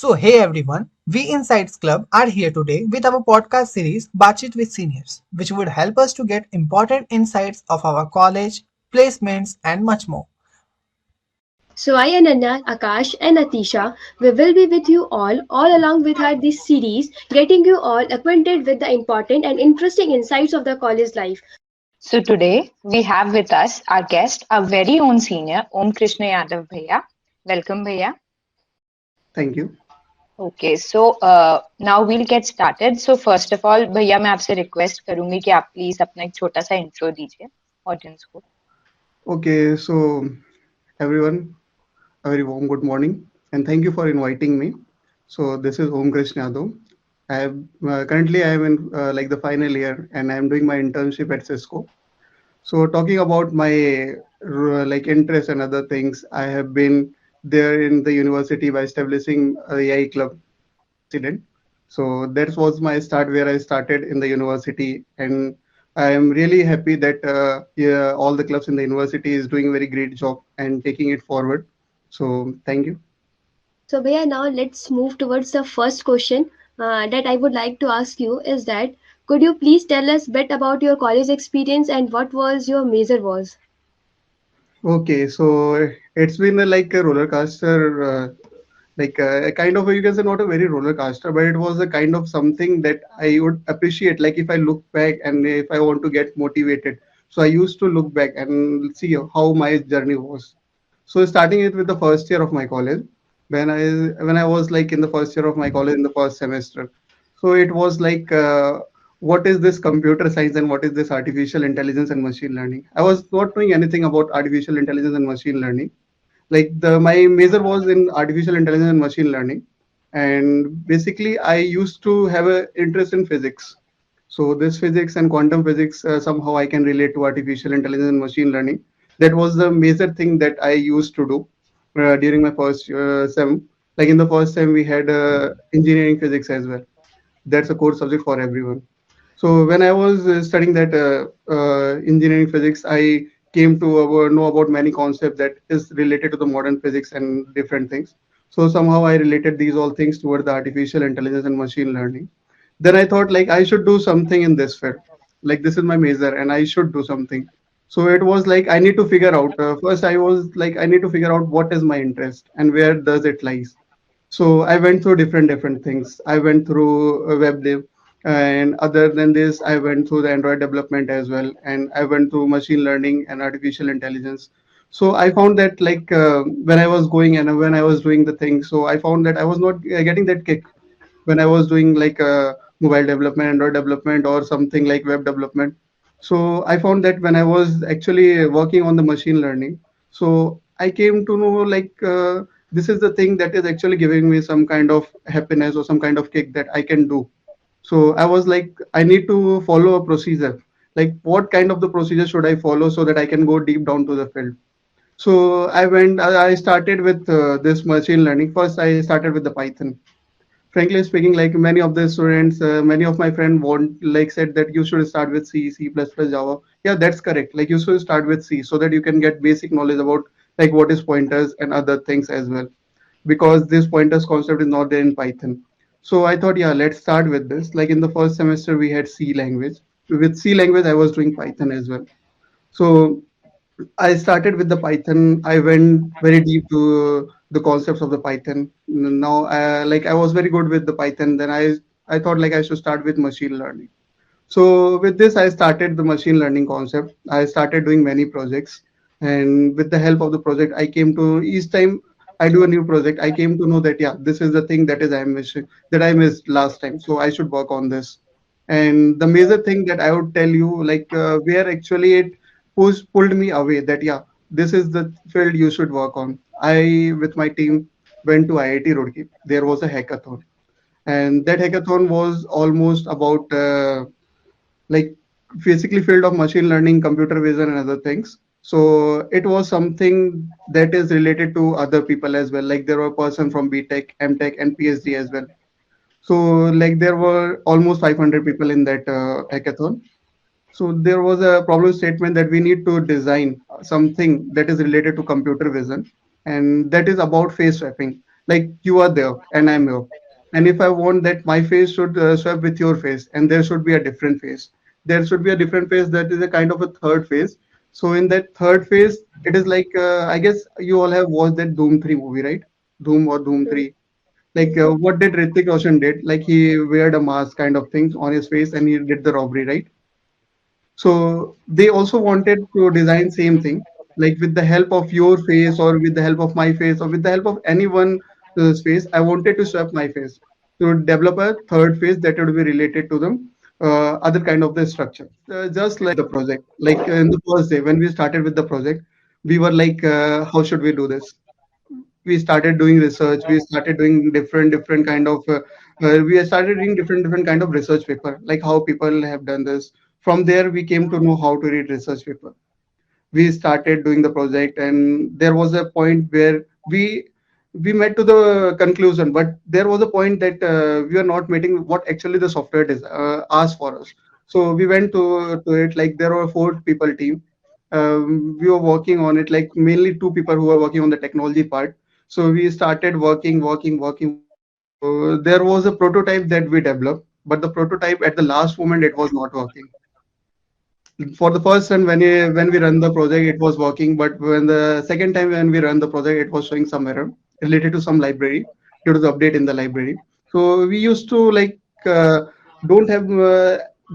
So, hey everyone, we Insights Club are here today with our podcast series Bachit with Seniors, which would help us to get important insights of our college, placements, and much more. So I, Ananya, Akash, and Atisha, we will be with you all along with our this series, getting you all acquainted with the important and interesting insights of the college life. So today we have with us our guest, our very own senior, Om Krishna Yadav Bhaiya. Welcome, Bhaiya. Thank you. Okay, so now we'll get started. So first of all, भैया मैं आपसे request करूंगी कि आप please अपना एक छोटा सा intro दीजिए audience को. Okay, so everyone, a very warm good morning and thank you for inviting me. So this is Om Krishna Yadav. Currently I am in like the final year and I am doing my internship at Cisco. So talking about my like interest and other things, I have been there in the university by establishing a AI club president. So that was my start where I started in the university, and I am really happy that yeah, all the clubs in the university is doing a very great job and taking it forward. So thank you. So Bhaiya, now let's move towards the first question that I would like to ask you is that could you please tell us a bit about your college experience and what was your major was? Okay, so it's been like a roller coaster, like a kind of you can say not a very roller coaster, but it was a kind of something that I would appreciate. Like if I look back and if I want to get motivated, so I used to look back and see how my journey was. So starting it with the first year of my college, when I was like in the first year of my college in the first semester, so it was like what is this computer science and what is this artificial intelligence and machine learning? I was not knowing anything about artificial intelligence and machine learning. Like the my major was in artificial intelligence and machine learning, and basically I used to have an interest in physics. So this physics and quantum physics somehow I can relate to artificial intelligence and machine learning. That was the major thing that I used to do during my first sem. Like in the first sem, we had engineering physics as well. That's a core subject for everyone. So when I was studying that engineering physics, I came to know about many concepts that is related to the modern physics and different things. So somehow I related these all things toward the artificial intelligence and machine learning. Then I thought like I should do something in this field. Like this is my major and I should do something. So it was like I need to figure out. First, I was like I need to figure out what is my interest and where does it lies. So I went through different things. I went through web dev, and other than this, I went through the Android development as well, and I went through machine learning and artificial intelligence. So I found that like when I was going and when I was doing the thing, so I found that I was not getting that kick when I was doing like mobile development, Android development, or something like web development. So I found that when I was actually working on the machine learning, so I came to know like this is the thing that is actually giving me some kind of happiness or some kind of kick that I can do. So I was like, I need to follow a procedure. Like, what kind of the procedure should I follow so that I can go deep down to the field? So I started with this machine learning. First, I started with the Python. Frankly speaking, like many of the students, many of my friends want like said that you should start with C, C++, Java. Yeah, that's correct. Like you should start with C so that you can get basic knowledge about like what is pointers and other things as well, because this pointers concept is not there in Python. So I thought, yeah, let's start with this. Like in the first semester, we had C language. With C language, I was doing Python as well. So I started with the Python. I went very deep to the concepts of the Python. Now, like I was very good with the Python. Then I thought like I should start with machine learning. So with this, I started the machine learning concept. I started doing many projects, and with the help of the project, I came to each time I do a new project, I came to know that yeah, this is the thing that is I missing that I missed last time. So I should work on this. And the major thing that I would tell you, like where actually it pulled me away, that yeah, this is the field you should work on. I with my team went to IIT Roorkee. There was a hackathon, and that hackathon was almost about like basically field of machine learning, computer vision, and other things. So it was something that is related to other people as well. Like there were person from BTech, MTech, and PhD as well. So like there were almost 500 people in that hackathon. So there was a problem statement that we need to design something that is related to computer vision, and that is about face swapping. Like you are there and I'm here. And if I want that my face should swap with your face, and there should be a different face, there should be a different face that is a kind of a third face. So in that third face, it is like I guess you all have watched that Doom 3 movie, right? Doom or Doom 3. Like what did Hrithik Roshan did? Like he weared a mask kind of thing on his face and he did the robbery, right? So they also wanted to design same thing, like with the help of your face or with the help of my face or with the help of anyone's face. I wanted to swap my face to develop a third face that would be related to them, other kind of the structure. Just like the project, like in the first day when we started with the project, we were like, how should we do this? We started doing research. We started doing different kind of we started reading different kind of research paper, like how people have done this. From there we came to know how to read research paper. We started doing the project, and there was a point where we met to the conclusion, but there was a point that we are not meeting what actually the software asked for us. So we went to it, like there were four people team. We were working on it, like mainly two people who were working on the technology part. So we started working. So there was a prototype that we developed, but the prototype at the last moment it was not working. For the first time when we run the project it was working, but when the second time when we run the project it was showing some error related to some library due to the update in the library. So we used to like don't have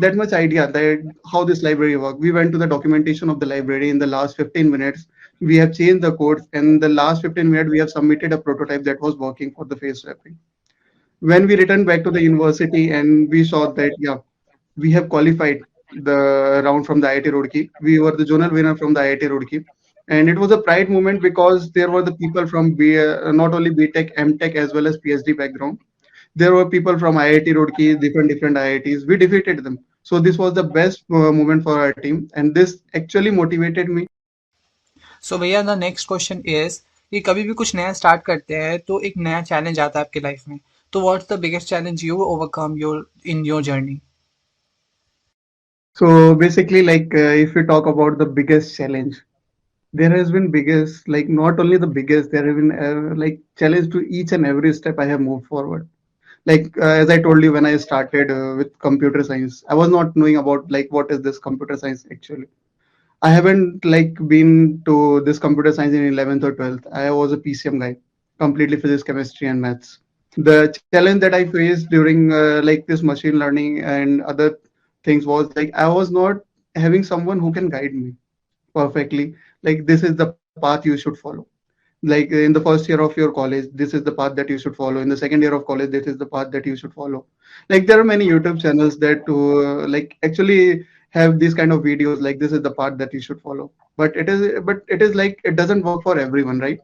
that much idea that how this library work. We went to the documentation of the library in the last 15 minutes. We have changed the codes, and the last 15 minutes we have submitted a prototype that was working for the face swapping. When we returned back to the university and we saw that yeah, we have qualified the round from the IIT Roorkee. We were the zonal winner from the IIT Roorkee, and it was a pride moment because there were the people from not only BTech, MTech as well as PhD background. There were people from IIT Roorkee, different IITs. We defeated them. So this was the best moment for our team, and this actually motivated me. सो भैया the next question is कि कभी भी कुछ नया start करते हैं तो एक नया चैलेंज आता है आपकी लाइफ में, तो what's the biggest challenge you overcome your in your journey? So basically, like if we talk about the biggest challenge, there has been biggest, like not only the biggest, there have been like challenge to each and every step I have moved forward. Like as I told you, when I started with computer science, I was not knowing about like what is this computer science actually. I haven't like been to this computer science in 11th or 12th. I was a PCM guy, completely physics, chemistry, and maths. The challenge that I faced during like this machine learning and other things was like I was not having someone who can guide me perfectly. Like this is the path you should follow. Like in the first year of your college, this is the path that you should follow. In the second year of college, this is the path that you should follow. Like there are many YouTube channels that like actually have these kind of videos. Like this is the path that you should follow. But it is like it doesn't work for everyone, right?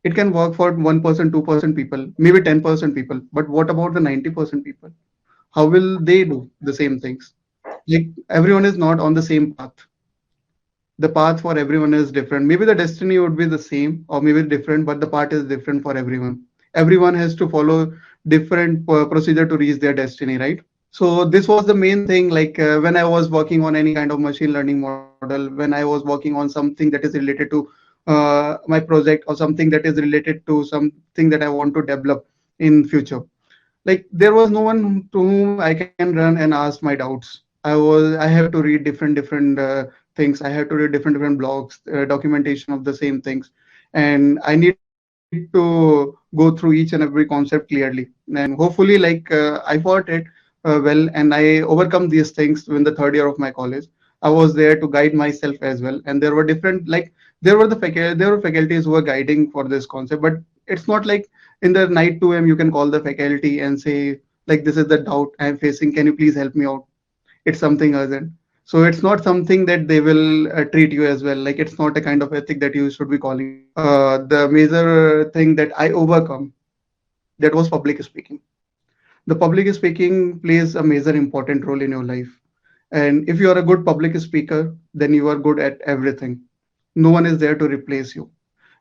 It can work for 1%, 2% people, maybe 10% people. But what about the 90% people? How will they do the same things? Like everyone is not on the same path. The path for everyone is different. Maybe the destiny would be the same or maybe different, but the path is different for everyone. Everyone has to follow different procedure to reach their destiny, right? So this was the main thing. Like when I was working on any kind of machine learning model, when I was working on something that is related to my project or something that is related to something that I want to develop in future, like there was no one to whom I can run and ask my doubts. I have to read different things. I have to read different blogs, documentation of the same things, and I need to go through each and every concept clearly. And hopefully, like I fought it well, and I overcome these things in the third year of my college. I was there to guide myself as well, and there were different like there were faculties who were guiding for this concept, but it's not like in the night 2 a.m. you can call the faculty and say like this is the doubt I'm facing, can you please help me out? It's something urgent. So it's not something that they will treat you as well. Like it's not a kind of ethic that you should be calling me. The major thing that I overcome, that was public speaking. The public speaking plays a major important role in your life. And if you are a good public speaker, then you are good at everything. No one is there to replace you.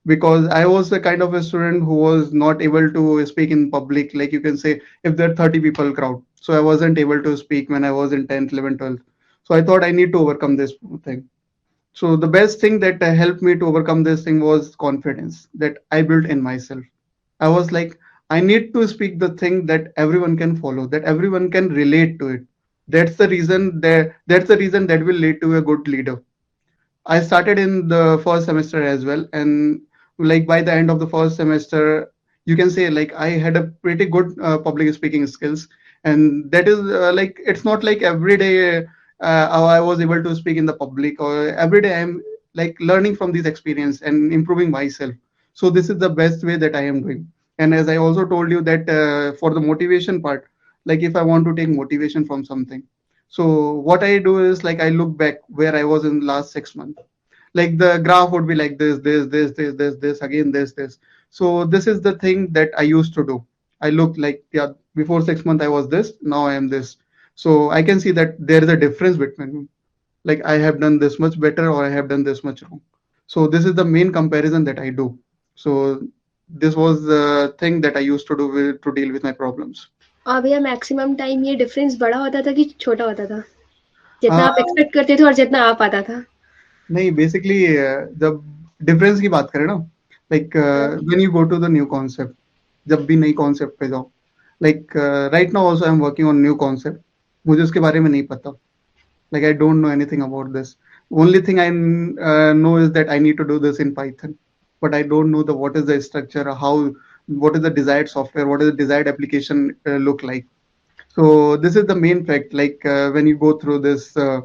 Because I was a kind of a student who was not able to speak in public. Like you can say, if there are 30 people crowd. So I wasn't able to speak when I was in 10th, 11th, 12th. So I thought I need to overcome this thing. So the best thing that helped me to overcome this thing was confidence that I built in myself. I was like, I need to speak the thing that everyone can follow, that everyone can relate to it. That's the reason that will lead to a good leader. I started in the first semester as well, and like by the end of the first semester, you can say like I had a pretty good public speaking skills, and that is like it's not like every day how I was able to speak in the public, or every day I'm like learning from this experience and improving myself. So this is the best way that I am doing. And as I also told you that for the motivation part, like if I want to take motivation from something, so what I do is like I look back where I was in the last 6 months. Like the graph would be like this, again this. So this is the thing that I used to do. I look like, yeah, before 6 months I was this, now I am this. So I can see that there is a difference between like I have done this much better or I have done this much wrong. So this is the main comparison that I do. So this was the thing that I used to do to deal with my problems. और भैया maximum time ये difference बड़ा होता था कि छोटा होता था, जितना Uh, आप एक्सपेक्ट करते थे और जितना आ पाता था? नहीं, बेसिकली जब डिफरेंस की बात करें ना, like when you go to the new concept, जब भी नई कॉन्सेप्ट पे जाओ, like right now also I am working on new concept, मुझे उसके बारे में नहीं पता, like I don't know anything about this. Only thing I know is that I need to do this in Python, but I don't know the what is the structure, how, what is the desired software, what is the desired application look like. So this is the main fact. Like when you go through this uh,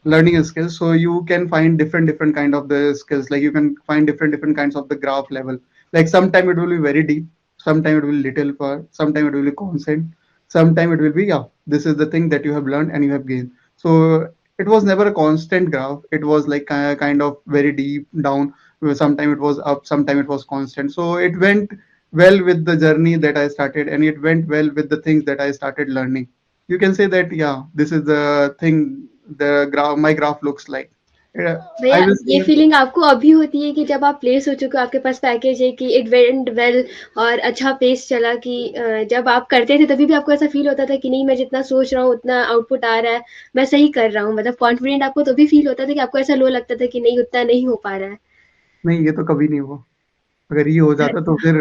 learning skills, so you can find different kind of the skills. Like you can find different kinds of the graph level. Like sometime it will be very deep, sometime it will be little far, sometime it will be constant, sometime it will be, yeah, this is the thing that you have learned and you have gained. So it was never a constant graph. It was like kind of very deep down. Sometime it was up, sometime it was constant. So it went well with the journey that I started, and it went well with the things that I started learning. You can say that, yeah, this is the thing the graph, my graph looks like. I भैया will ये say, feeling आपको अभी होती है कि जब आप place हो चुके हो, आपके पास पैकेज है, कि इट वेंट वेल और अच्छा पेस चला, कि जब आप करते थे तभी भी आपको ऐसा फील होता था कि नहीं, मैं जितना सोच रहा हूँ उतना आउटपुट आ रहा है, मैं सही कर रहा हूँ, मतलब कॉन्फिडेंट आपको तभी फील होता था कि आपको ऐसा लो लगता था कि नहीं, उतना नहीं हो पा रहा नहीं, ये तो कभी नहीं हुआ. अगर ये हो है? जाता तो फिर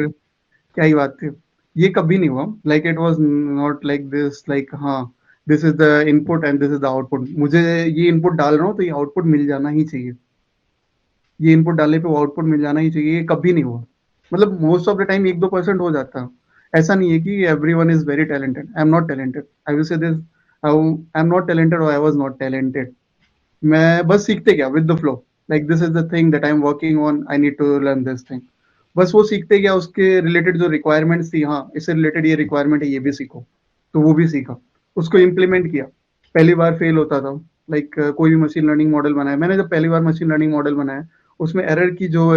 क्या ही बात थी. ये कभी नहीं हुआ. Like it was not like this, like हाँ, this is the input and this is the output. मुझे ये इनपुट डाल रहा हूँ तो ये आउटपुट मिल जाना ही चाहिए. ये इनपुट डालने पे वो आउटपुट मिल जाना ही चाहिए. ये कभी नहीं हुआ. मतलब मोस्ट ऑफ द टाइम 1-2% हो जाता है. ऐसा नहीं है कि everyone is very talented. I am not talented. I will say this, I am not talented और आई वाज नॉट टैलेंटेड. मैं बस सीखते गया with the flow. Like this is the thing that I am working on, I need to learn this thing. बस वो सीखते गया. उसके रिलेटेड जो रिक्वायरमेंट्स थी, हाँ इससे रिलेटेड ये रिक्वायरमेंट है, ये भी सीखो, तो वो भी सीखा, उसको इम्प्लीमेंट किया. पहली बार फेल होता था. लाइक कोई भी मशीन लर्निंग मॉडल बनाया, मैंने जब पहली बार मशीन लर्निंग मॉडल बनाया, उसमें एरर की जो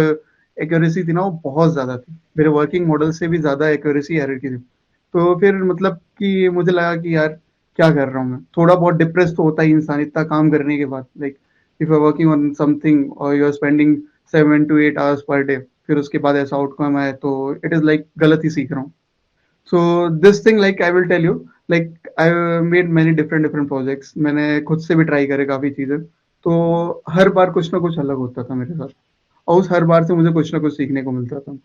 एक्यूरेसी थी ना, वो बहुत ज्यादा थी. मेरे वर्किंग मॉडल से भी ज्यादा एक्यूरेसी एरर की थी. तो फिर मतलब कि मुझे लगा कि यार क्या कर रहा हूँ मैं. थोड़ा बहुत डिप्रेस तो होता ही इंसान इतना काम करने के बाद. Like if you are working on something or you are spending 7 to 8 hours per day, फिर उसके बाद ऐसा आउटकम है, तो इट इज लाइक गलत ही सीख रहा हूँ. So this thing, like I will tell you, like I made many different different projects. मैंने खुद से भी ट्राई करे काफी चीजें. तो हर बार कुछ ना कुछ अलग होता था मेरे साथ, और उस हर बार से मुझे कुछ ना कुछ सीखने को मिलता था.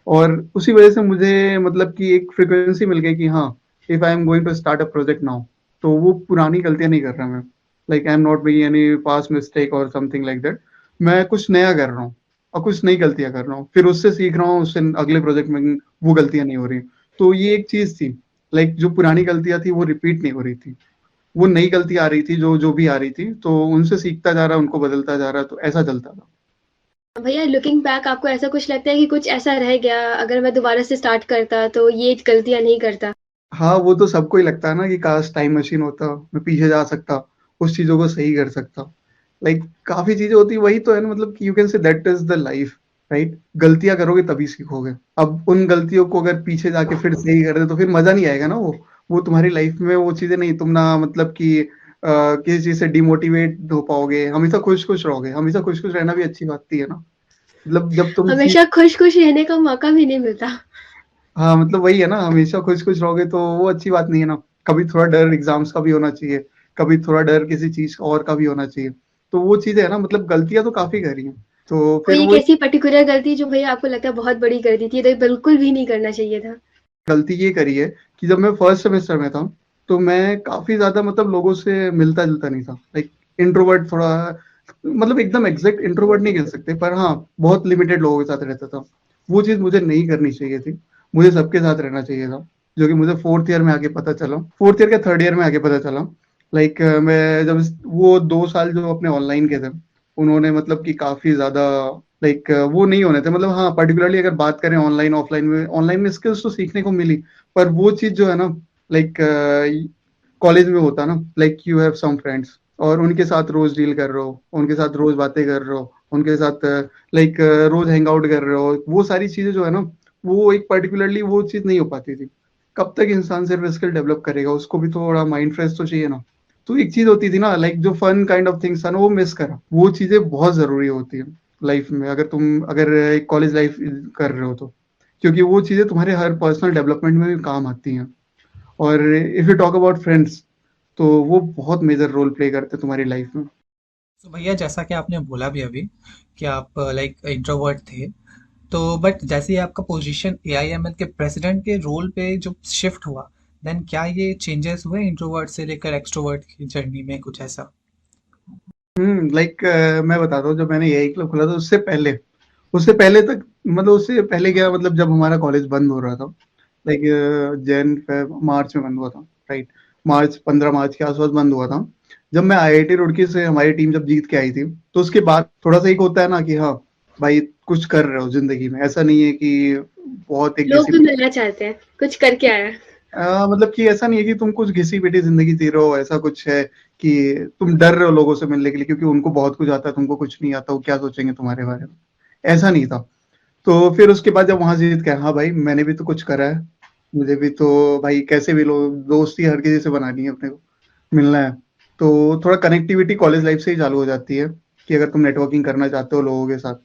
और उसी वजह से मुझे मतलब कि एक फ्रिक्वेंसी मिल गई कि हाँ, if I am going to start a project now, तो वो पुरानी गलतियां नहीं कर रहा मैं. Like I am not making any past mistake और समथिंग लाइक दैट. मैं कुछ नया कर रहा हूँ और कुछ नई गलतियां कर रहा हूँ, फिर उससे सीख रहा हूँ, उससे अगले प्रोजेक्ट में वो गलतियां नहीं हो रही. तो ये एक चीज थी. लाइक जो पुरानी गलतियां थी वो रिपीट नहीं हो रही थी, वो नई गलती आ रही थी, जो जो भी आ रही थी, तो उनसे सीखता जा रहा, उनको बदलता जा रहा, तो ऐसा चलता था. भैया लुकिंग बैक आपको ऐसा कुछ लगता है कि कुछ ऐसा रह गया, अगर मैं दोबारा से स्टार्ट करता तो ये गलतियां नहीं करता? हाँ, वो तो सबको ही लगता है ना कि काश टाइम मशीन होता, मैं पीछे जा सकता, उस चीजों को सही कर सकता. लाइक काफी चीजें होती, वही तो है ना. मतलब कि you can say that is the life, right. गलतियां करोगे तभी सीखोगे. अब उन गलतियों को अगर पीछे जाके फिर सही कर दे तो फिर मजा नहीं आएगा ना. वो तुम्हारी लाइफ में वो चीजें नहीं, तुम ना मतलब कि किसी चीज से डिमोटिवेट हो पाओगे. हमेशा खुश खुश रहोगे. हमेशा खुश खुश रहना भी अच्छी बात ही है ना. मतलब जब तुम हमेशा खुश खुश रहने का मौका भी नहीं मिलता। हाँ, मतलब वही है ना, हमेशा खुश खुश रहोगे तो वो अच्छी बात नहीं है ना. कभी थोड़ा डर एग्जाम्स का भी होना चाहिए, कभी थोड़ा डर किसी चीज और का भी होना चाहिए. तो वो चीजें है ना. मतलब गलतियां तो काफी करी हैं, तो कोई फिर एक वो ऐसी पर्टिकुलर गलती जो भैया आपको लगता है बहुत बड़ी कर दी थी, तो बिल्कुल भी नहीं करना चाहिए था? गलती ये करी है कि जब मैं फर्स्ट सेमेस्टर में था तो मैं काफी ज्यादा मतलब लोगों से मिलता जुलता नहीं था, लाइक इंट्रोवर्ट थोड़ा, मतलब एकदम एग्जैक्ट इंट्रोवर्ट नहीं कह सकते पर हाँ बहुत लिमिटेड लोगों के साथ रहता था। वो चीज मुझे नहीं करनी चाहिए थी, मुझे सबके साथ रहना चाहिए था, जो कि मुझे फोर्थ ईयर में आके पता चला, फोर्थ ईयर के थर्ड ईयर में आके पता चला। लाइक मैं जब वो 2 साल जो अपने ऑनलाइन के थे उन्होंने मतलब कि काफी ज्यादा लाइक वो नहीं होने थे, मतलब हाँ पर्टिकुलरली अगर बात करें ऑनलाइन में स्किल्स तो सीखने को मिली, पर वो चीज जो है ना लाइक कॉलेज में होता ना, like you have some friends और उनके साथ रोज डील कर रहे हो, उनके साथ रोज बातें कर रहे हो, उनके साथ लाइक रोज हैंग आउट कर रहे हो, वो सारी चीजें जो है ना वो एक पर्टिकुलरली वो चीज नहीं हो पाती थी। कब तक इंसान सिर्फ स्किल डेवलप करेगा, उसको भी थोड़ा माइंड फ्रेश तो चाहिए ना। तो एक चीज होती थी ना लाइक जो फन काइंड ऑफ थिंग्स था ना वो मिस करा, वो चीजें बहुत जरूरी होती है लाइफ में, अगर एक कॉलेज लाइफ कर रहे हो तो, क्योंकि वो चीजें तुम्हारे हर पर्सनल डेवलपमेंट में भी काम आती हैं। और if you talk about friends तो वो बहुत मेजर रोल प्ले करते हैं तुम्हारी लाइफ में। तो भैया जैसा कि आपने बोला भी अभी कि आप लाइक इंट्रोवर्ट थे, तो बट जैसे ही आपका पोजीशन एआईएमएल के प्रेसिडेंट के रोल पे जो शिफ्ट हुआ, देन क्या ये चेंजेस हुए इंट्रोवर्ट से लेकर एक्सट्रोवर्ट की जर्नी में कुछ ऐसा? लाइक मैं बताता हूँ, जब मैंने यही क्लब खोला था उससे पहले तक, मतलब उससे पहले क्या, मतलब जब हमारा कॉलेज बंद हो रहा था लाइक जैन फेब मार्च में बंद हुआ था, राइट, मार्च 15 मार्च के आसपास बंद हुआ था। जब मैं आईआईटी रुड़की से हमारी टीम जब जीत के आई थी तो उसके बाद थोड़ा सा एक होता है ना कि हाँ भाई कुछ कर रहे हो जिंदगी में, ऐसा नहीं है कि बहुत एक लोग घिसी भी मिलना चाहते हैं, कुछ करके आया। मतलब कि ऐसा नहीं है कि तुम कुछ घिसी पिटी जिंदगी जी रहे हो, ऐसा कुछ है कि तुम डर रहे हो लोगों से मिलने के लिए क्योंकि उनको बहुत कुछ आता है, तुमको कुछ नहीं आता, वो क्या सोचेंगे तुम्हारे बारे में, ऐसा नहीं था। तो फिर उसके बाद जब वहां जीत के हाँ भाई मैंने भी तो कुछ करा है, मुझे भी तो भाई कैसे भी लोग दोस्ती हर किसी से बनानी है अपने को, मिलना है। तो थोड़ा कनेक्टिविटी कॉलेज लाइफ से ही चालू हो जाती है कि अगर तुम नेटवर्किंग करना चाहते हो लोगों के साथ,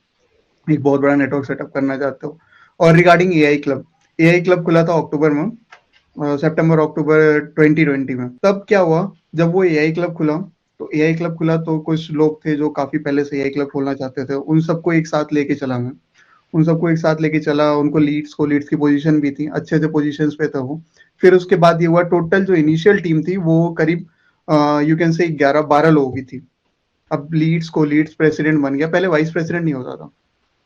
एक बहुत बड़ा नेटवर्क सेटअप करना चाहते हो। और रिगार्डिंग एआई क्लब खुला था अक्टूबर में, सितंबर अक्टूबर 2020 में। तब क्या हुआ, जब वो एआई क्लब खुला तो कुछ लोग थे जो काफी पहले से एआई क्लब खोलना चाहते थे, उन सबको एक साथ लेके चला मैं, उन सबको एक साथ लेके चला, उनको लीड्स की पोजीशन भी थी, अच्छे अच्छे पोजीशंस पे था वो। फिर उसके बाद ये हुआ, टोटल जो इनिशियल टीम थी वो करीब यू कैन से 11-12 लोगों की थी। अब लीड्स प्रेसिडेंट बन गया, पहले वाइस प्रेसिडेंट नहीं होता था,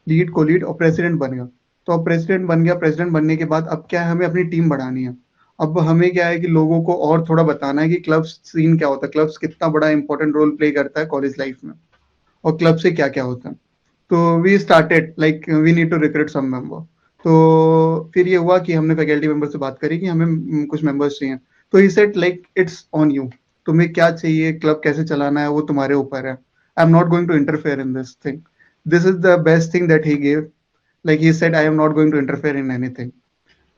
लीड को लीड और प्रेसिडेंट बन गया। तो अब प्रेसिडेंट बन गया, प्रेसिडेंट बनने के बाद अब क्या है, हमें अपनी टीम बढ़ानी है। अब हमें क्या है कि लोगों को और थोड़ा बताना है कि क्लब सीन क्या होता है, क्लब्स कितना बड़ा इंपॉर्टेंट रोल प्ले करता है कॉलेज लाइफ में, और क्लब से क्या क्या होता है। तो we started like we need to recruit some member. तो फिर ये हुआ कि हमने फैकल्टी मेंबर से बात करी कि हमें कुछ मेंबर्स चाहिए। तो he said like it's on you, तुम्हें क्या चाहिए, क्लब कैसे चलाना है वो तुम्हारे ऊपर है, I am not going to interfere in this thing. This is the best thing that he gave, like he said I am not going to interfere in anything.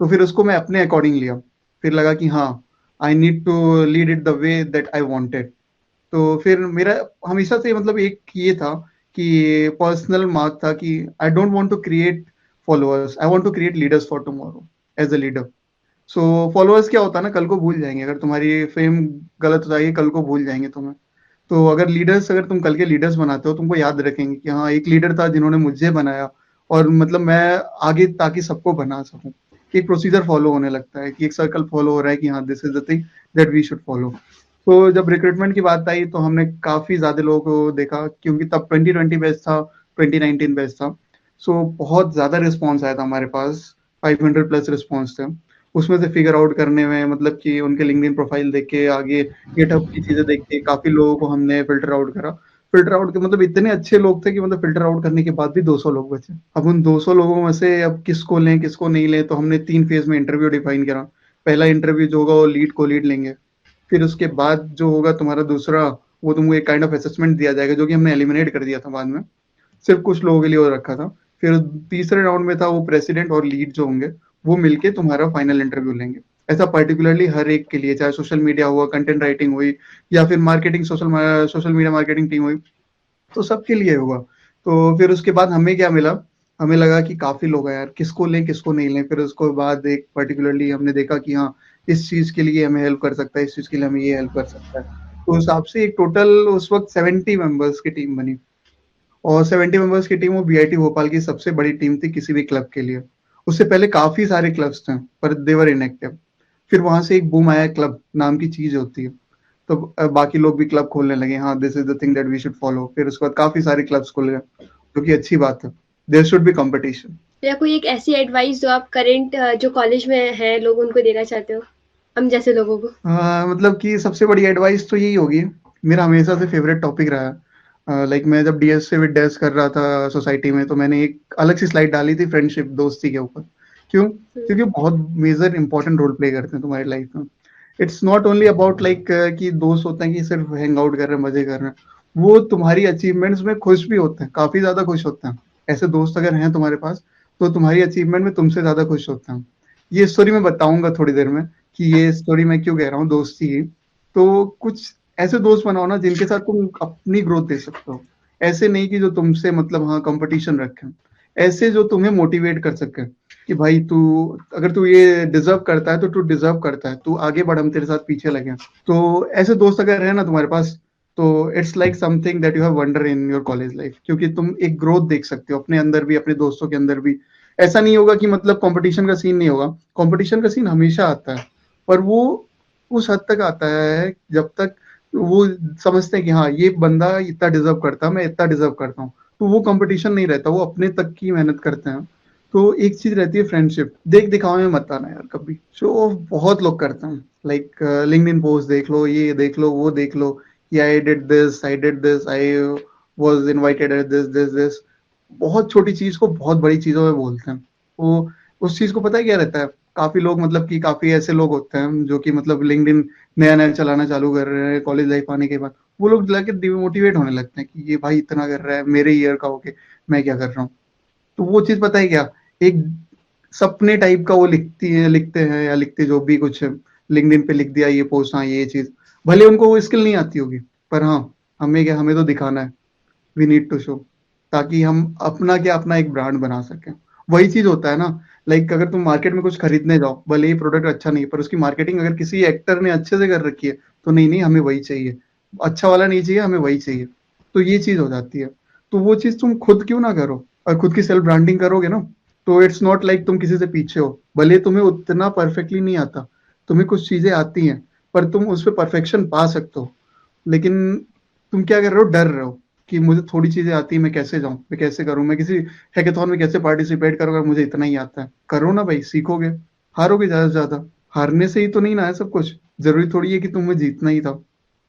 तो फिर उसको मैं अपने अकॉर्डिंग लिया, फिर लगा कि हाँ I need to lead it the way that I wanted. तो फिर मेरा हमेशा से मतलब एक ये था कि पर्सनल मार्क था कि I don't want to create followers, I want to create leaders for tomorrow as a leader. So followers क्या होता है ना, कल को भूल जाएंगे, अगर तुम्हारी फेम गलत हो जाएगी कल को भूल जाएंगे तुम्हें। तो अगर तुम कल के लीडर्स बनाते हो तुमको याद रखेंगे कि हाँ एक लीडर था जिन्होंने मुझे बनाया, और मतलब मैं आगे ताकि सबको बना सकूं। एक प्रोसीजर फॉलो होने लगता है कि एक सर्कल फॉलो हो रहा है कि हाँ this is the thing that we should follow. तो जब रिक्रूटमेंट की बात आई तो हमने काफी ज्यादा लोगों को देखा, क्योंकि तब 2020 बैच था, 2019 बैच था। सो बहुत ज्यादा रिस्पॉन्स आया था हमारे पास, 500 प्लस रिस्पॉन्स थे। उसमें से फिगर आउट करने में मतलब कि उनके लिंक्डइन प्रोफाइल देख के, आगे गिटहब की चीजें देख के काफी लोगों को हमने फिल्टर आउट करा। फिल्टर आउट के मतलब इतने अच्छे लोग थे कि मतलब फिल्टर आउट करने के बाद भी 200 लोग बचे। अब उन 200 लोगों में से अब किसको लें किसको नहीं लें, तो हमने 3 फेज में इंटरव्यू डिफाइन करा। पहला इंटरव्यू जो होगा वो लीड को लीड लेंगे, फिर उसके बाद जो होगा तुम्हारा दूसरा, वो तुमको एक काइंड ऑफ असेसमेंट दिया जाएगा जो कि हमने एलिमिनेट कर दिया था बाद में, सिर्फ कुछ लोगों के लिए वो रखा था। फिर तीसरे राउंड में था वो प्रेसिडेंट और लीड जो होंगे वो मिलके तुम्हारा फाइनल इंटरव्यू लेंगे। ऐसा पर्टिकुलरली हर एक के लिए, चाहे सोशल मीडिया हुआ, कंटेंट राइटिंग हुई, या फिर marketing, social media marketing team हुई, तो सबके लिए हुआ। तो फिर उसके बाद हमें क्या मिला, हमें लगा कि काफी लोग हैं यार, किसको लें किसको नहीं लें। फिर उसके बाद एक पर्टिकुलरली हमने देखा कि हाँ इस चीज के लिए हमें हेल्प कर सकता है, इस चीज के लिए हमें ये हेल्प कर सकता है। तो उस हिसाब से एक टोटल उस वक्त 70 मेंबर्स की टीम बनी। और 70 मेंबर्स की टीम वो बीआईटी भोपाल की सबसे बड़ी टीम थी किसी भी क्लब के लिए। उससे पहले काफी सारे क्लब्स थे पर देवर इनएक्टिव। फिर वहां से एक बूम आया, क्लब नाम की चीज होती है, तो बाकी लोग भी क्लब खोलने लगे, हाँ this is the thing that we should follow. फिर उसके बाद काफी सारे क्लब्स खुल गए, जो कि अच्छी बात है। There should be competition. या कोई एक ऐसी एडवाइस जो आप करंट जो कॉलेज में है लोग उनको देना चाहते हो, हम जैसे लोगों को? मतलब कि सबसे बड़ी एडवाइस तो यही होगी, मेरा हमेशा से फेवरेट टॉपिक रहा है। लाइक मैं जब डीएस से विद डेस कर रहा था सोसाइटी में, तो मैंने एक अलग सी स्लाइड डाली थी फ्रेंडशिप, दोस्ती के ऊपर। क्यों? क्योंकि बहुत मेजर इंपॉर्टेंट रोल प्ले करते हैं तुम्हारी लाइफ में। It's not only about like कि दोस्त होते हैं कि सिर्फ हैंग आउट कर रहे हैं, मजे कर रहे हैं। वो तुम्हारी अचीवमेंट्स में खुश भी होते हैं, काफी ज्यादा खुश होते हैं। ऐसे दोस्त अगर हैं तुम्हारे पास, तो तुम्हारी अचीवमेंट में तुमसे ज्यादा खुश होते हैं। ये स्टोरी मैं बताऊंगा थोड़ी देर में कि ये स्टोरी मैं क्यों कह रहा हूँ दोस्ती की। तो कुछ ऐसे दोस्त बनाओ ना जिनके साथ तुम अपनी ग्रोथ दे सकते हो। ऐसे नहीं कि जो तुमसे मतलब हाँ कंपटीशन रखें। ऐसे जो तुम्हें मोटिवेट कर सके कि भाई तू, अगर तू ये डिजर्व करता है तो तू डिजर्व करता है, तू आगे बढ़, हम तेरे साथ पीछे लगे। तो ऐसे दोस्त अगर है ना तुम्हारे पास, तो it's like something that you have wonder in your college life, क्योंकि तुम एक ग्रोथ देख सकते हो अपने अंदर भी, अपने दोस्तों के अंदर भी। ऐसा नहीं होगा कि मतलब कंपटीशन का सीन नहीं होगा, कंपटीशन का सीन हमेशा आता है, पर वो उस हद तक आता है जब तक वो समझते हैं कि हाँ ये बंदा इतना डिजर्व करता है, मैं इतना डिजर्व करता हूँ। तो वो कंपटीशन नहीं रहता, वो अपने तक की मेहनत करते हैं। तो एक चीज रहती है फ्रेंडशिप, देख दिखावे में मत आना यार कभी। शो ऑफ बहुत लोग करते हैं, लाइक लिंक्डइन पोस्ट देख लो, ये देख लो, वो देख लो, कि I did this, I did this, I was invited at this this this. बहुत छोटी चीज को बहुत बड़ी चीजों में बोलते हैं। वो उस चीज को पता है क्या रहता है, काफी लोग मतलब कि काफी ऐसे लोग होते हैं जो कि मतलब लिंक्डइन नया नया चलाना चालू कर रहे हैं कॉलेज लाइफ आने के बाद। वो लोग जाके डिमोटिवेट होने लगते हैं कि ये भाई इतना कर रहा है, मेरे ईयर का होके मैं क्या कर रहा हूँ। तो वो चीज पता है क्या, एक सपने टाइप का वो लिखती है, लिखते हैं या लिखते जो भी कुछ लिंक्डइन पे लिख दिया ये पोस्ट, हाँ ये चीज। भले उनको वो स्किल नहीं आती होगी, पर हाँ हमें क्या, हमें तो दिखाना है, वी नीड टू शो, ताकि हम अपना क्या, अपना एक ब्रांड बना सकें। वही चीज होता है ना, लाइक अगर तुम मार्केट में कुछ खरीदने जाओ, भले ही प्रोडक्ट अच्छा नहीं है, पर उसकी मार्केटिंग अगर किसी एक्टर ने अच्छे से कर रखी है, तो नहीं नहीं हमें वही चाहिए, अच्छा वाला नहीं चाहिए, हमें वही चाहिए। तो ये चीज हो जाती है। तो वो चीज तुम खुद क्यों ना करो, और खुद की सेल्फ ब्रांडिंग करोगे ना, तो इट्स नॉट लाइक तुम किसी से पीछे हो। भले तुम्हें उतना परफेक्टली नहीं आता, तुम्हें कुछ चीजें आती हैं, पर तुम उस पर परफेक्शन पा सकते हो। लेकिन तुम क्या कर रहे हो, डर रहे हो कि मुझे थोड़ी चीजें आती है, मैं कैसे जाऊं, मैं कैसे करूं, मैं किसी हैकेथॉन में कैसे पार्टिसिपेट करूं अगर मुझे इतना ही आता है। करो ना भाई, सीखोगे, हारोगे ज्यादा से ज्यादा। हारने से ही तो नहीं ना है सब कुछ। जरूरी थोड़ी है कि तुम्हें जीतना ही था,